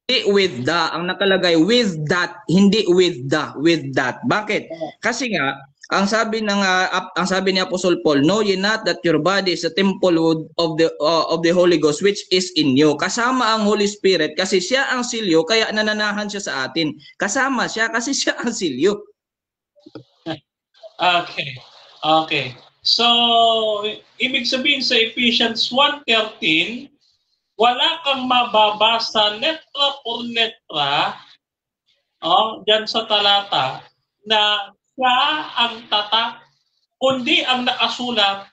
with the, ang nakalagay with that, hindi with the, with that. Bakit? Kasi nga, ang sabi ni Apostle Paul, know ye not that your body is a temple of the Holy Ghost which is in you. Kasama ang Holy Spirit kasi siya ang silyo, kaya nananahan siya sa atin. Kasama siya kasi siya ang silyo. Okay. Okay. So, ibig sabihin sa Ephesians 1:13, wala kang mababasa letra por letra dyan sa talata na siya ang tatak, kundi ang nakasulat,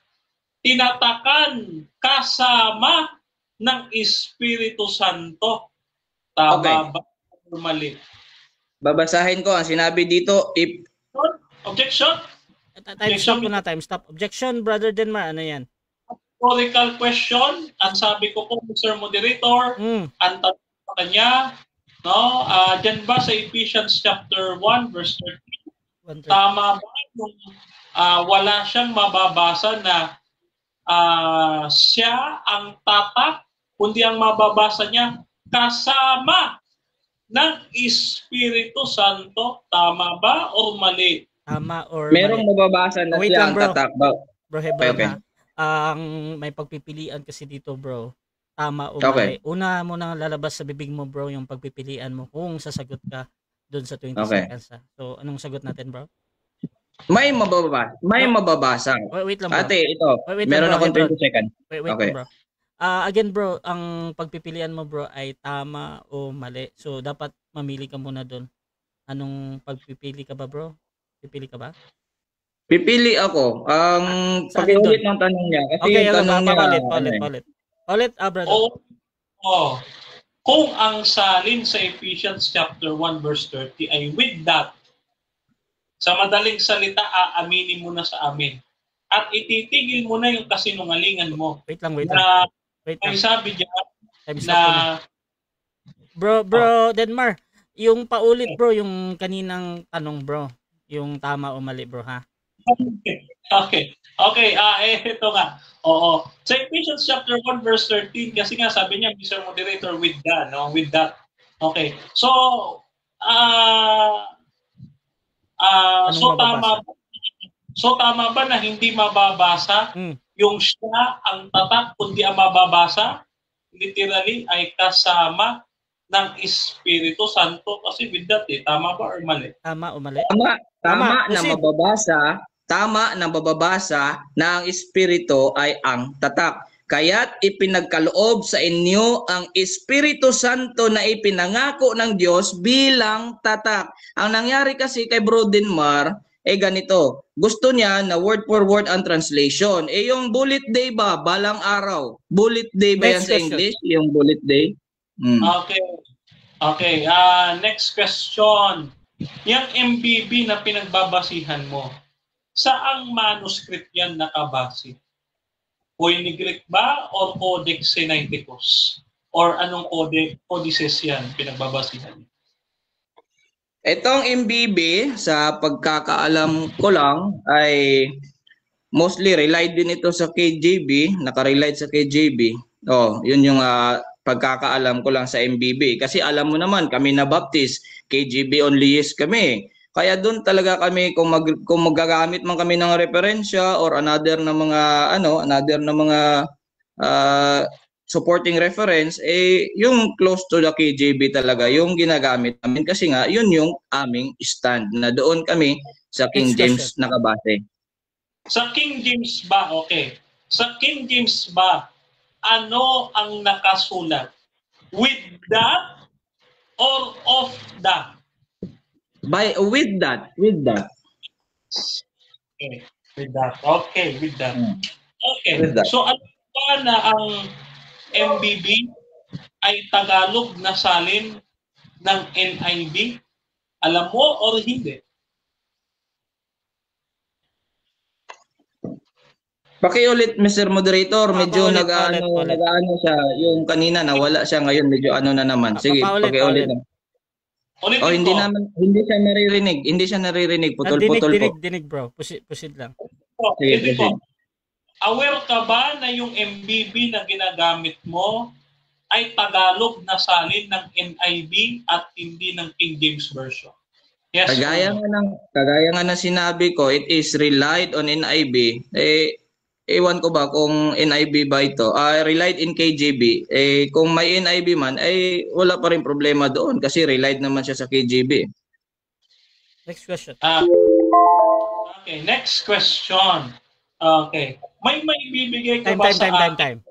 tinatakan kasama ng Espiritu Santo. Tama Okay. ba o mali? Babasahin ko ang sinabi dito, if Objection? Time stop muna, time stop. Objection, Brother Denmar, ano yan? Rhetorical question. Ang sabi ko po, Mr. Moderator, ang tanong sa kanya, no? Diyan ba sa Ephesians chapter 1 verse 13, tama ba yung wala siyang mababasa na siya ang tatak, kundi ang mababasa niya kasama ng Espiritu Santo? Tama ba o mali? Tama or merong mali? mababasa na Wait siya lang, ang bro. tatak. Bro Hebron, Okay. ang may pagpipilian kasi dito, bro. Tama o Okay. mali. Una mo nang lalabas sa bibig mo, bro, yung pagpipilian mo kung sasagot ka doon sa 20 Okay. seconds. So, anong sagot natin, bro? May mababasa. Wait lang, bro. Ate, ito. Wait lang, Meron bro, akong Hebron. 20 seconds. Wait Okay. lang, bro. Again, bro, ang pagpipilian mo, bro, ay tama o mali. So, dapat mamili ka muna doon. Anong pagpipili ka ba, bro? Pipili ka ba? Pipili ako. Saan Pakiulit doon? ng tanong niya. Kasi Okay, yung tanong niya, paulit. Paulit, brother. Kung ang salin sa Ephesians chapter 1 verse 30 ay with that, sa madaling salita, aaminin mo na sa amin. At ititigil mo na yung kasinungalingan mo. Wait lang. Wait May lang. sabi diyan Time stop na muna. Bro, Denmar, yung paulit, bro, yung kaninang tanong, bro. Yung tama o mali, bro, ha? Okay. Ito nga. Oo. Sa Ephesians chapter 1 verse 13, kasi nga sabi niya, Mr. Moderator, with that, no? With that. Okay. So, tama ba na hindi mababasa yung siya ang tatak, kundi ang mababasa literally ay kasama ng Espiritu Santo? Kasi with that, tama ba or mali? Tama o mali? Tama na mababasa na ang Espiritu ay ang tatak. Kaya't ipinagkaloob sa inyo ang Espiritu Santo na ipinangako ng Diyos bilang tatak. Ang nangyari kasi kay Bro Denmar, ganito. Gusto niya na word for word ang translation. Yung bullet day ba? Balang araw. Bullet day ba yan sa English? Yung bullet day? Okay. Next question. Yung MBB na pinagbabasihan mo, saang manuscript yan nakabase? Koine Greek ba or Codex Sinaiticus? Or anong codices yan pinagbabasihan? Itong MBB, sa pagkakaalam ko lang, ay mostly relied din ito sa KJB, nakarelied sa KJB. Yun yung pagkakaalam ko lang sa MBB. Kasi alam mo naman, kami na Baptist, KJB only yes kami. Kaya doon talaga kami, kung magagamit man kami ng referensya or another na mga supporting reference, yung close to the KJB talaga yung ginagamit namin kasi nga yun yung aming stand na doon kami sa King James nakabase. Sa King James ba? Okay. Sa King James ba, ano ang nakasulat? With that or of that? With that. Okay. With that. Okay, with that. Okay. With that. So ano ba na ang MBB ay Tagalog na salin ng NIV? Alam mo or hindi? Pakiulit, Mr. Moderator, medyo Paulit. nag-ano siya, yung kanina nawala siya, ngayon medyo ano na naman. Sige, pakiulit lang. Hindi siya naririnig. Putol-putol po. Dinig, bro. Proceed lang. Sige. Aware ka ba na yung MBB na ginagamit mo ay Tagalog na salin ng NIV at hindi ng King James Version? Yes. Kagaya nga na sinabi ko, it is relied on NIV. Ewan ko ba kung NIV ba ito. Relied in KJV. Kung may NIV man, wala pa rin problema doon kasi relied naman siya sa KJV. Next question. Okay, next question. Okay. May bibigay ka ba Time.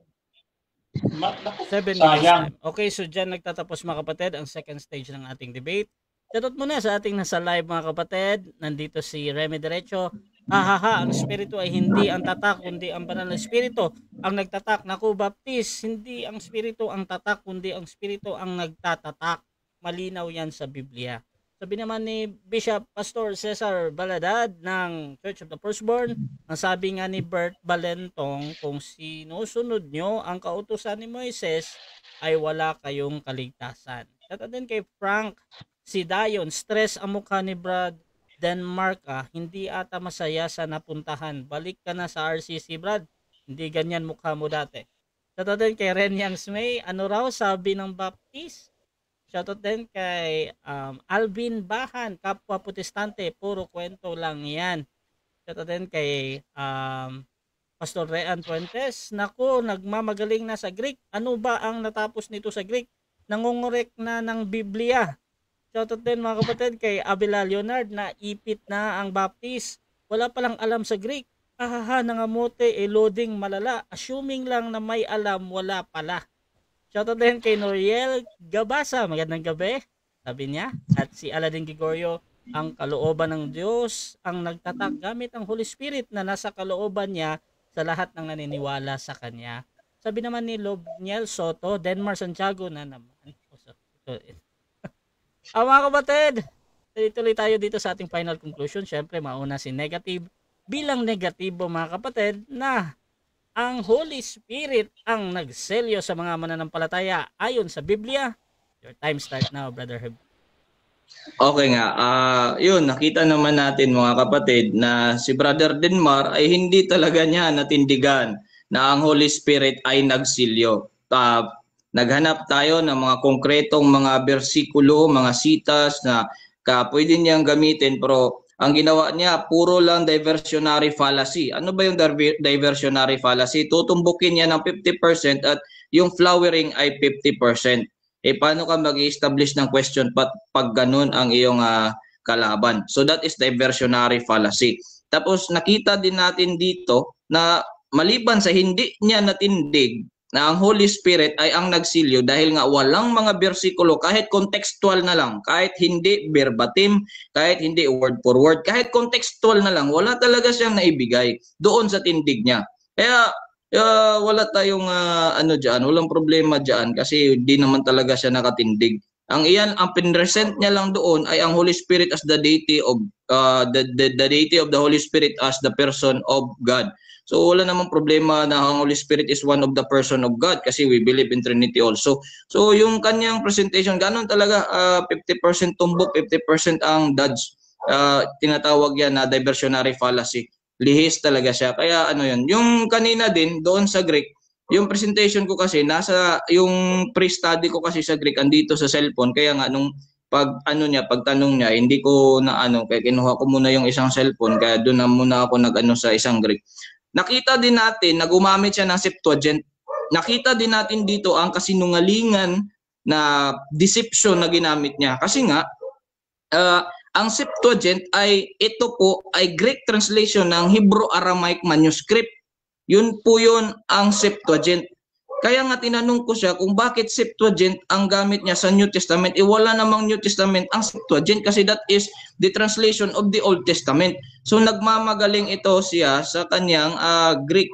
7 minutes time. Okay, so dyan nagtatapos mga kapatid ang second stage ng ating debate. Shoutout muna sa ating nasa live mga kapatid. Nandito si Remy Derecho. Ang espiritu ay hindi ang tatak, kundi ang banal na espiritu ang nagtatak. Naku, Baptist, hindi ang espiritu ang tatak, kundi ang espiritu ang nagtatatak. Malinaw yan sa Biblia. Sabi naman ni Bishop Pastor Cesar Baladad ng Church of the Firstborn, ang sabi nga ni Bert Balentong, kung sinusunod nyo ang kautusan ni Moises, ay wala kayong kaligtasan. At din kay Frank Sidayon, stress ang mukha ni Brad Denmark, hindi ata masaya sa napuntahan. Balik ka na sa RCC, Brad. Hindi ganyan mukha mo dati. At din kay Ren Yang May, ano raw sabi ng Baptist? Shoutout din kay Alvin Bahan, kapwa protestante, puro kwento lang yan. Shoutout din kay Pastor Rean Fuentes, naku, nagmamagaling na sa Greek. Ano ba ang natapos nito sa Greek? Nangungurek na ng Biblia. Shoutout din mga kapatid kay Abela Leonard na ipit na ang Baptist. Wala palang alam sa Greek. Nangamote, loading malala. Assuming lang na may alam, wala pala. Shoutout din kay Noriel Gabasa. Magandang gabi, sabi niya. At si Aladin Gregorio, ang kalooban ng Diyos ang nagtatak gamit ang Holy Spirit na nasa kalooban niya sa lahat ng naniniwala sa Kanya. Sabi naman ni Lobniel Soto, Denmar Santiago na naman. Mga kapatid, tuloy tayo dito sa ating final conclusion. Siyempre, mauna si negative. Bilang negatibo mga kapatid na ang Holy Spirit ang nagselyo sa mga mananampalataya ayon sa Biblia. Your time start now, Brother Herb. Okay nga. Yun, nakita naman natin mga kapatid na si Brother Denmar ay hindi talaga niya natindigan na ang Holy Spirit ay nagsilyo. Naghanap tayo ng mga konkretong mga bersikulo, mga sitas na pwede niyang gamitin, pero ang ginawa niya, puro lang diversionary fallacy. Ano ba yung diversionary fallacy? Tutumbukin niya ng 50% at yung flowering ay 50%. Paano ka mag-i-establish ng question pag ganun ang iyong kalaban? So that is diversionary fallacy. Tapos nakita din natin dito na maliban sa hindi niya natindig na ang Holy Spirit ay ang nagsilyo dahil nga walang mga bersikulo, kahit contextual na lang, kahit hindi verbatim, kahit hindi word for word, kahit contextual na lang, wala talaga siyang naibigay doon sa tindig niya. Kaya wala tayong walang problema diyan kasi di naman talaga siya nakatindig. Ang pinresent niya lang doon ay ang Holy Spirit as the deity of the deity of the Holy Spirit as the person of God. So wala namang problema na ang Holy Spirit is one of the person of God kasi we believe in Trinity also. So yung kanyang presentation, ganun talaga, 50% tumbok, 50% ang dodge. Tinatawag yan na diversionary fallacy. Lihis talaga siya. Kaya yung kanina din doon sa Greek, yung presentation ko kasi yung pre-study ko kasi sa Greek andito sa cellphone, kaya nga nung pagtanong niya, hindi ko kaya kinuha ko muna yung isang cellphone, kaya doon na muna ako sa isang Greek. Nakita din natin na gumamit siya ng Septuagint. Nakita din natin dito ang kasinungalingan na deception na ginamit niya. Kasi nga, ang Septuagint ito po ay Greek translation ng Hebrew-Aramaic manuscript. Yun po yun ang Septuagint. Kaya nga tinanong ko siya kung bakit Septuagint ang gamit niya sa New Testament. Wala namang New Testament ang Septuagint kasi that is the translation of the Old Testament. So nagmamagaling ito siya sa kanyang Greek.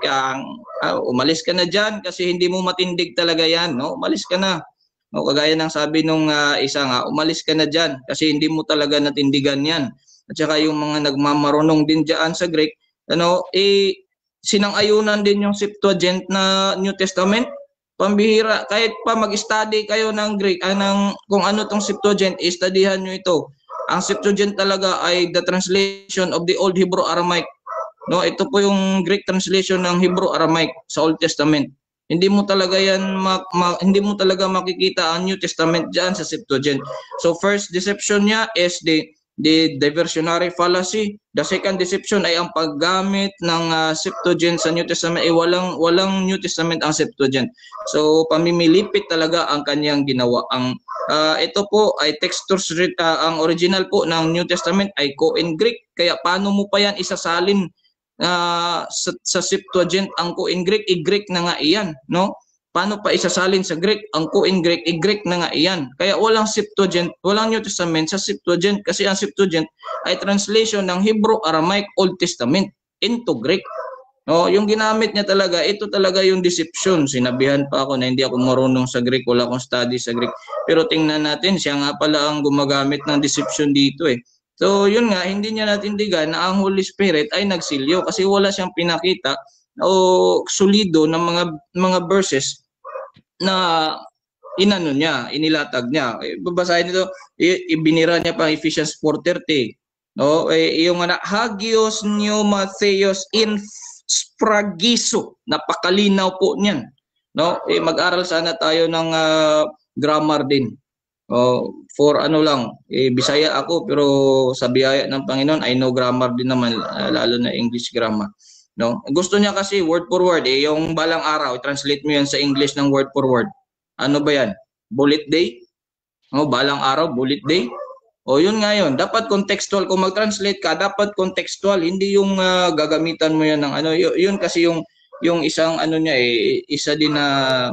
Umalis ka na dyan kasi hindi mo matindig talaga yan. No? Umalis ka na. No, kagaya ng sabi nung isa nga, umalis ka na dyan kasi hindi mo talaga natindigan yan. At saka yung mga nagmamarunong din dyan sa Greek, sinang-ayunan din yung Septuagint na New Testament. Pambihira, kahit pa mag-study kayo ng Greek, kung ano tong Septuagint, i-studyhan nyo ito. Ang Septuagint talaga ay the translation of the Old Hebrew Aramaic. No, ito po yung Greek translation ng Hebrew Aramaic sa Old Testament. Hindi mo talaga yan hindi mo talaga makikita ang New Testament diyan sa Septuagint. So first deception niya is the diversionary fallacy. The second deception ay ang paggamit ng Septuagint sa New Testament. Walang New Testament ang Septuagint. So pamimilipit talaga ang kanyang ginawa. Ang ito po ay textures, ang original po ng New Testament ay Koine Greek. Kaya paano mo pa yan isasalin sa Septuagint ang Koine Greek? I-Greek na nga iyan, no? Paano pa isasalin sa Greek ang Koine Greek? I-Greek na nga iyan. Kaya walang Septuagint, walang New Testament sa Septuagint kasi ang Septuagint ay translation ng Hebrew, Aramaic, Old Testament into Greek. No, yung ginamit niya talaga, ito talaga yung deception. Sinabihan pa ako na hindi ako marunong sa Greek, wala akong study sa Greek. Pero tingnan natin, siya nga pala ang gumagamit ng deception dito eh. So yun nga, hindi niya natindigan na ang Holy Spirit ay nagsilyo kasi wala siyang pinakita o solido ng mga verses na inano niya, inilatag niya. Babasahin nito, ibinira niya pa Ephesians 4:30. No, yung hagios pneumatheos in spragiso, napakalinaw po niyan. No, mag-aral sana tayo ng grammar din. For ano lang, Bisaya ako pero sa biyaya ng Panginoon I know grammar din naman, lalo na English grammar. No? Gusto niya kasi word for word yung balang araw, translate mo yan sa English ng word for word. Ano ba yan? Bullet day? Balang araw, bullet day? Yun nga yun. Dapat contextual. Kung mag-translate ka, dapat contextual. Hindi yung gagamitan mo yan ng ano. Yun kasi yung isang ano niya isa din na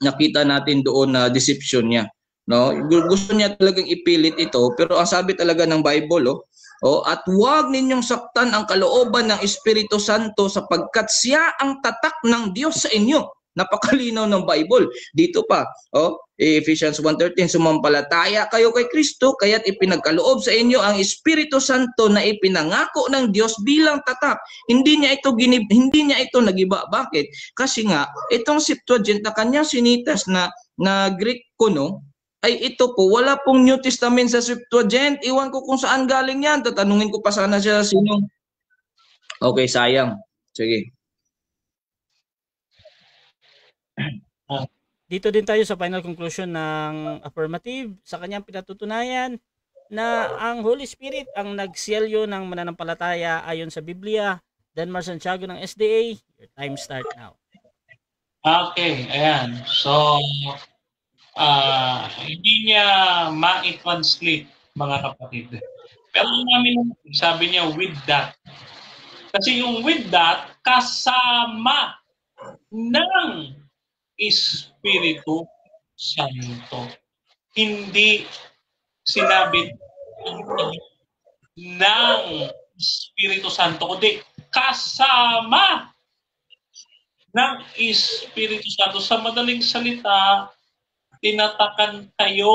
nakita natin doon na deception niya. No? Gusto niya talagang ipilit ito, pero ang sabi talaga ng Bible, at huwag ninyong saktan ang kalooban ng Espiritu Santo sapagkat siya ang tatak ng Diyos sa inyo. Napakalinaw ng Bible. Dito pa, Ephesians 1:13, sumampalataya kayo kay Kristo, kaya't ipinagkaloob sa inyo ang Espiritu Santo na ipinangako ng Diyos bilang tatak. Hindi niya ito nagiba. Bakit? Kasi nga, itong Septuagint na kanyang sinitas na Greek kuno, ay ito po, wala pong New Testament sa Septuagint. Iwan ko kung saan galing yan. Tatanungin ko pa sana siya sinong. Okay, sayang. Sige. Dito din tayo sa final conclusion ng affirmative. Sa kanyang pinatutunayan na ang Holy Spirit ang nagsielyo ng mananampalataya ayon sa Biblia. Denmar Santiago ng SDA, your time start now. Okay, ayan. So, hindi niya ma-translate, mga kapatid. Pero namin sabi niya with that. Kasi yung with that, kasama ng Espiritu Santo. Hindi sinabi ng Espiritu Santo, kundi kasama ng Espiritu Santo. Sa madaling salita, tinatakan kayo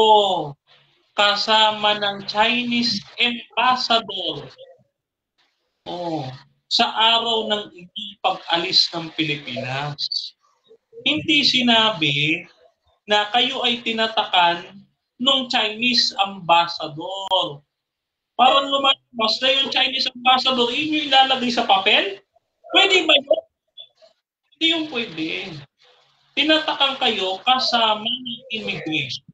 kasama ng Chinese ambassador sa araw ng pag-alis ng Pilipinas. Hindi sinabi na kayo ay tinatakan ng Chinese ambassador. Parang lumabas na yung Chinese ambassador, yun yung ilalagay sa papel? Pwede ba yun? Hindi yung pwede. Tinatakan kayo kasama ng immigration.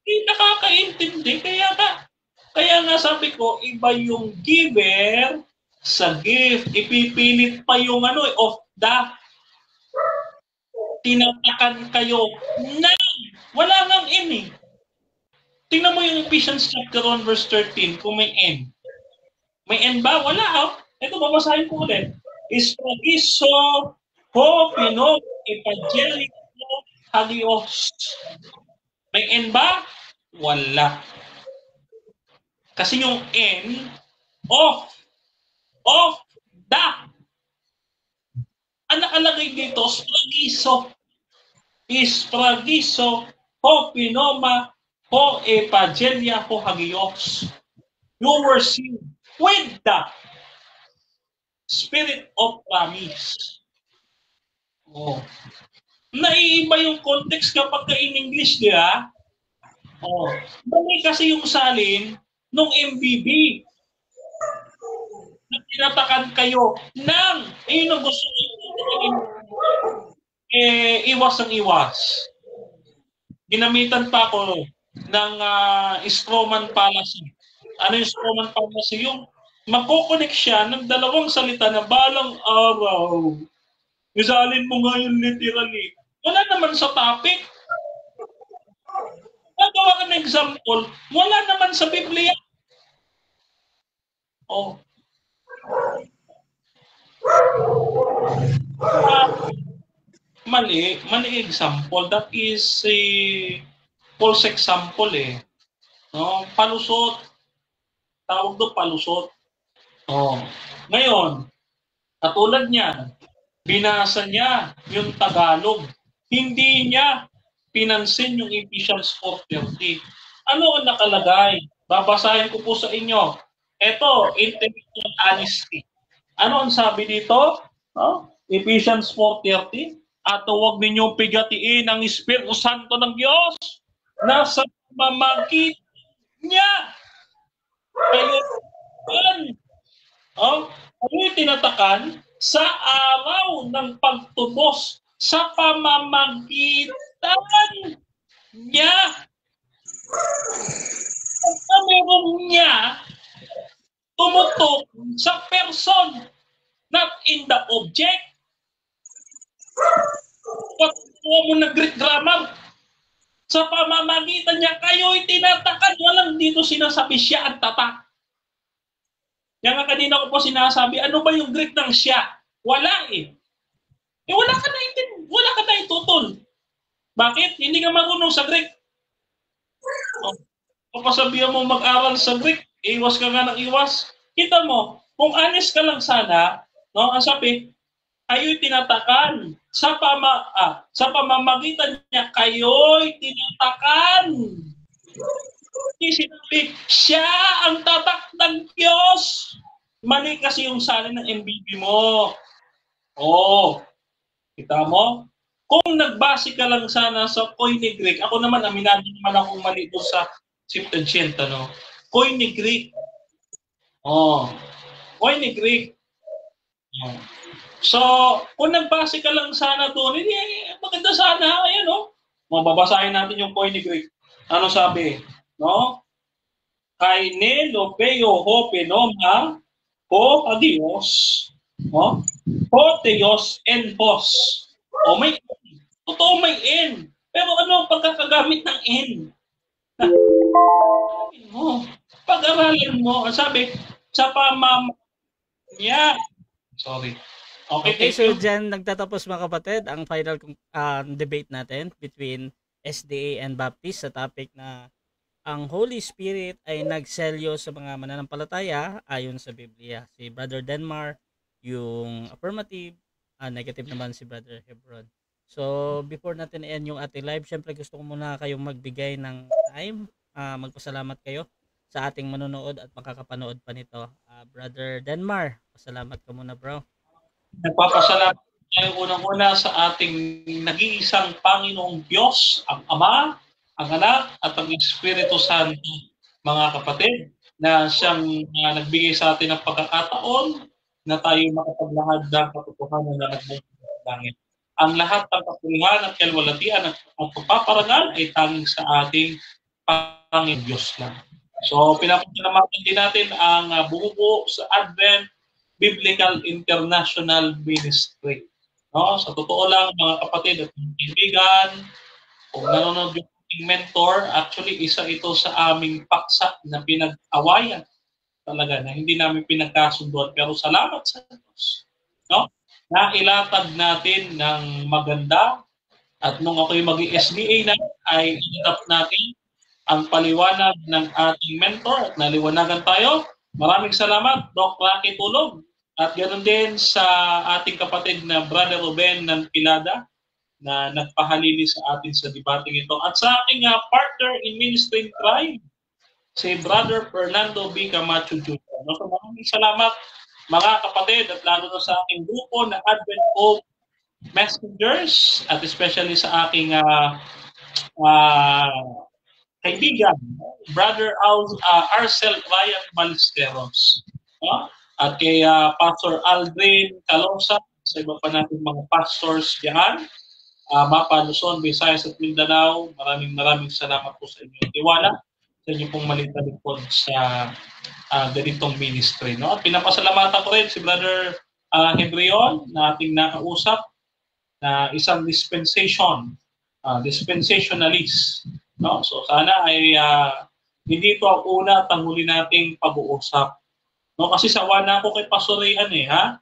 Hindi nakakaintindi. Kaya nga sabi ko, iba yung giver sa gift. Ipipilit pa yung of the. Tinatakan kayo ng. Wala nang in. Tingnan mo yung Ephesians chapter 1 verse 13 kung may N. May N ba? Wala. Ito, babasahin ko ulit. Ispragiso ho pino evangeliko hagios. May N ba? Wala. Kasi yung N of the. Ang nakalagay dito, Ispragiso ho pinoma ho evangelia ho hagios. You were sealed with the Spirit of promise. Naiiba yung context kapag in English, di ba? Mali kasi yung salin nung MBB. Tinatakan kayo ng, yun ang gusto ko iwas ang iwas. Ginamitan pa ako ng Stroman fallacy. Ano yung Stroman fallacy? Yung magkoconnect siya ng dalawang salita na balang araw. Isalin mo nga yung literally. Wala naman sa topic. Nagawa ka ng example, wala naman sa Biblia. Oh. Mali example. That is a false example eh. No? Palusot. Tawag doon palusot. Oh. Ngayon, katulad niya, binasa niya yung Tagalog. Hindi niya pinansin yung Ephesians 4:30. Ano ang nakalagay? Babasahin ko po sa inyo. Ito, intellectual honesty. Ano ang sabi dito? Ephesians 4:30. At huwag ninyong pigatiin ang Espiritu Santo ng Diyos na sa pamamagitan niya. Kayo tinatakan sa araw ng pagtubos sa pamamagitan niya. Sa meron niya, tumutok sa person, not in the object. Pagkuha mo na Greek grammar, sa pamamagitan niya kayo'y tinatakan. Walang dito sinasabi siya ang tatak. Yan nga kanina ko po sinasabi, ano ba yung Greek ng siya? Wala eh. Wala ka na itutol. Bakit? Hindi ka marunong sa Greek. Kung kasabihan mo mag-aral sa Greek, iwas ka nga ng iwas. Kita mo, kung honest ka lang sana, no, ang sabi, kayo'y tinatakan. Sa pamamagitan niya, kayo'y tinatakan. Hindi sinabi, siya ang tatak ng Diyos. Mali kasi yung salin ng MBB mo. Kita mo? Kung nagbase ka lang sana sa Koine Greek, ako naman, aminado naman akong mali doon sa Septuaginta, no? Koine Greek. Koine Greek. So, kung nagbase ka lang sana doon, hindi, maganda sana. Ayan, no? Mababasahin natin yung Koine Greek. Ano sabi? No? Kaine lopeo ho penoma ho adios. No? Ho teos en hos. May totoo may en. Pero ano ang pagkakagamit ng en? Pag-aralan mo, sabi, sa pamamagitan. Sorry. Okay, so dyan nagtatapos mga kapatid ang final debate natin between SDA and Baptist sa topic na ang Holy Spirit ay nagselyo sa mga mananampalataya ayon sa Biblia. Si Brother Denmar, yung affirmative, negative naman si Brother Hebron. So, before natin i-end yung ating live, syempre gusto ko muna kayong magbigay ng time. Magpasalamat kayo sa ating manonood at makakapanood pa nito. Brother Denmar, pasalamat ka muna, bro. Nagpapasalamat tayo unang-una sa ating nag-iisang Panginoong Diyos, ang Ama, ang Anak, at ang Espiritu Santo, mga kapatid, na siyang nagbigay sa atin ng pagkakataon na tayo makapaglahad ng katotohanan na nagbubunga sa langit. Ang lahat ng kapulihan at kalwalatian at pagpaparangal ay tanging sa ating Panginoong Diyos lang. So, pinapasalamatan din natin ang bumubuo sa Advent Biblical International Ministry. No? Sa totoo lang, mga kapatid at mga kaibigan, kung nanonood yung ating mentor, actually isa ito sa aming paksa na pinag-awayan talaga, na hindi namin pinagkasunduan. Pero salamat sa Diyos. No? Nailatag natin ng maganda, at nung ako'y mag-SDA na, ay inatap natin ang paliwanag ng ating mentor at naliwanagan tayo. Maraming salamat, Doc Rocky Tulog. At ganoon din sa ating kapatid na Brother Ruben ng Pilada na nagpahalili sa atin sa debating ito. At sa aking partner in ministry tribe, si Brother Fernando B. Camacho Jr. So, maraming salamat mga kapatid at lalo na sa aking grupo na Advent Hope Messengers at especially sa aking kaibigan, Brother Arcel Ryan Ballesteros. At kay Pastor Aldrin Calosa sa iba pa natin mga pastors diyan, Mapa, Luzon, Visayas at Mindanao. Maraming salamat po sa inyong tiwala, sa inyong pong maliit na lingkod sa ganitong ministry. No? At pinapasalamatan ko rin si Brother Hebrion na ating nakausap na isang dispensationalist. No? So sana ay hindi ito ang una at ang huli nating pag-uusap. No? Kasi sawa na ako kay Pastor Rayhan ha?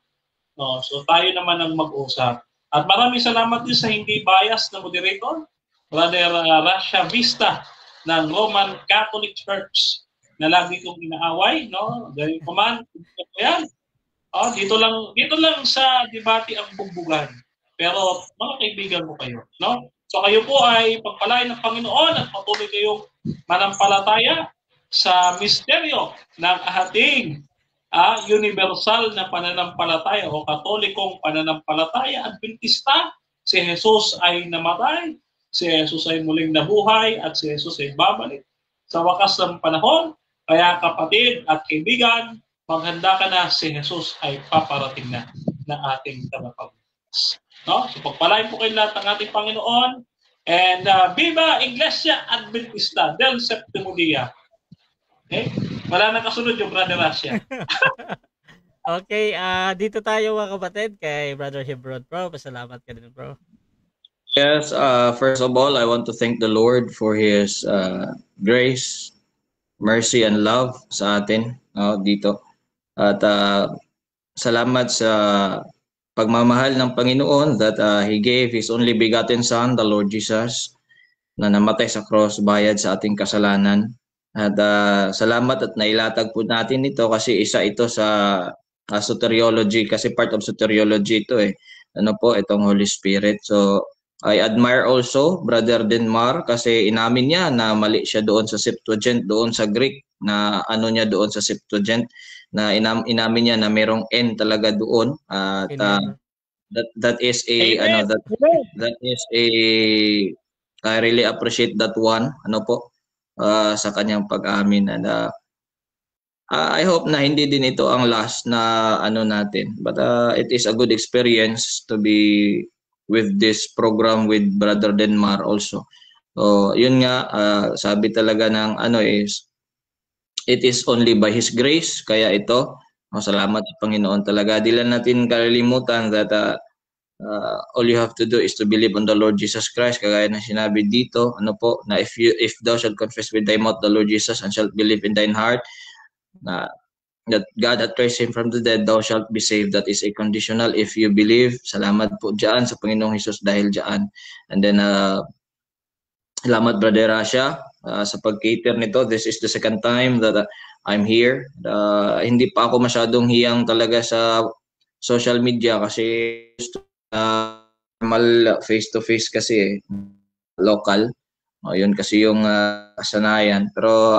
No? So tayo naman ang mag-usap. At maraming salamat din sa hindi bias na moderator, Brother Rasha Vista ng Roman Catholic Church na lagi kong inaaway, no? Dahil kuman, yan. Dito lang sa debate ang bugbugan. Pero mga kaibigan mo kayo, no? So kayo po ay pagpalain ng Panginoon at patuloy kayong manampalataya sa misteryo ng ating universal na pananampalataya o katolikong pananampalataya Adventista. Si Jesus ay namatay, si Jesus ay muling nabuhay, at si Jesus ay babalik sa wakas ng panahon. Kaya kapatid at kaibigan, maghanda ka na, si Jesus ay paparating na ating tagapagligtas. No? So pagpalain po kayo lahat ng ating Panginoon, and Viva Iglesia Adventista del Septimo Dia. Okay? Wala nang kasunod yung Brother Rasha. Okay, dito tayo mga kapatid kay Brother Hebron, bro. Pasalamat ka din, bro. Yes, first of all, I want to thank the Lord for His grace, mercy, and love sa atin dito. At salamat sa pagmamahal ng Panginoon that He gave His only begotten Son, the Lord Jesus, na namatay sa cross, bayad sa ating kasalanan. At salamat at nailatag po natin ito kasi isa ito sa soteriology, kasi part of soteriology ito itong Holy Spirit. So I admire also Brother Denmar kasi inamin niya na mali siya doon sa Septuagint, doon sa Greek na niya doon sa Septuagint, na inamin niya na merong N talaga doon. At that is a that is a I really appreciate that one sa kanyang pag-amin, and I hope na hindi din ito ang last na natin, but it is a good experience to be with this program with Brother Denmar also. So yun nga, sabi talaga ng is it is only by His grace, kaya ito salamat sa Panginoon talaga. Di lang natin kalilimutan that all you have to do is to believe on the Lord Jesus Christ, kagaya na sinabi dito na if thou shalt confess with thy mouth the Lord Jesus and shalt believe in thine heart that God hath raised Him from the dead, thou shalt be saved. That is a conditional if you believe. Salamat po dyan sa Panginoong Jesus dahil dyan. And then salamat Brother Rasha sa pag-cater nito. This is the second time that I'm here. Hindi pa ako masyadong hiyang talaga sa social media kasi normal face-to-face kasi local. Yun kasi yung kasanayan. Pero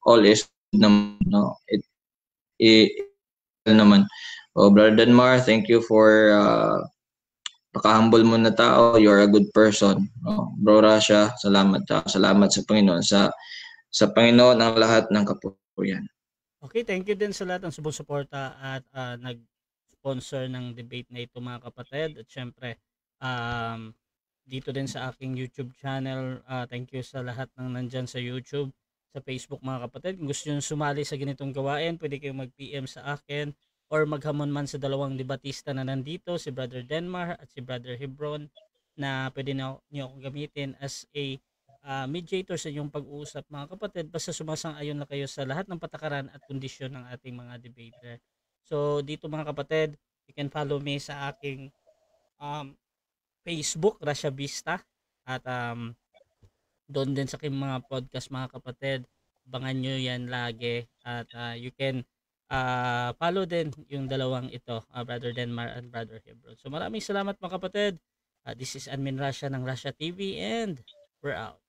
all is naman, naman. Brother Denmar, thank you for paka-humble mo na tao. You're a good person. Bro Rasha, salamat sa Panginoon, sa Panginoon ang lahat ng kapurihan. Okay, thank you din sa lahat ng sumusuporta at nag-sponsor ng debate na ito mga kapatid. At syempre, dito din sa aking YouTube channel, thank you sa lahat ng nandyan sa YouTube, sa Facebook mga kapatid. Kung gusto nyo sumali sa ganitong gawain, pwede kayong mag-PM sa akin or maghamon man sa dalawang debatista na nandito, si Brother Denmar at si Brother Hebron, na pwede nyo akong gamitin as a mediator sa inyong pag-uusap mga kapatid, basta sumasang-ayon na kayo sa lahat ng patakaran at kondisyon ng ating mga debater. So dito mga kapatid, you can follow me sa aking Facebook, Rasha Vista, at doon din sa aking mga podcast mga kapatid, abangan nyo yan lagi, at you can follow din yung dalawang ito, Brother Denmar and Brother Hebron. So maraming salamat mga kapatid. This is Admin Rasha ng Rasha TV, and we're out.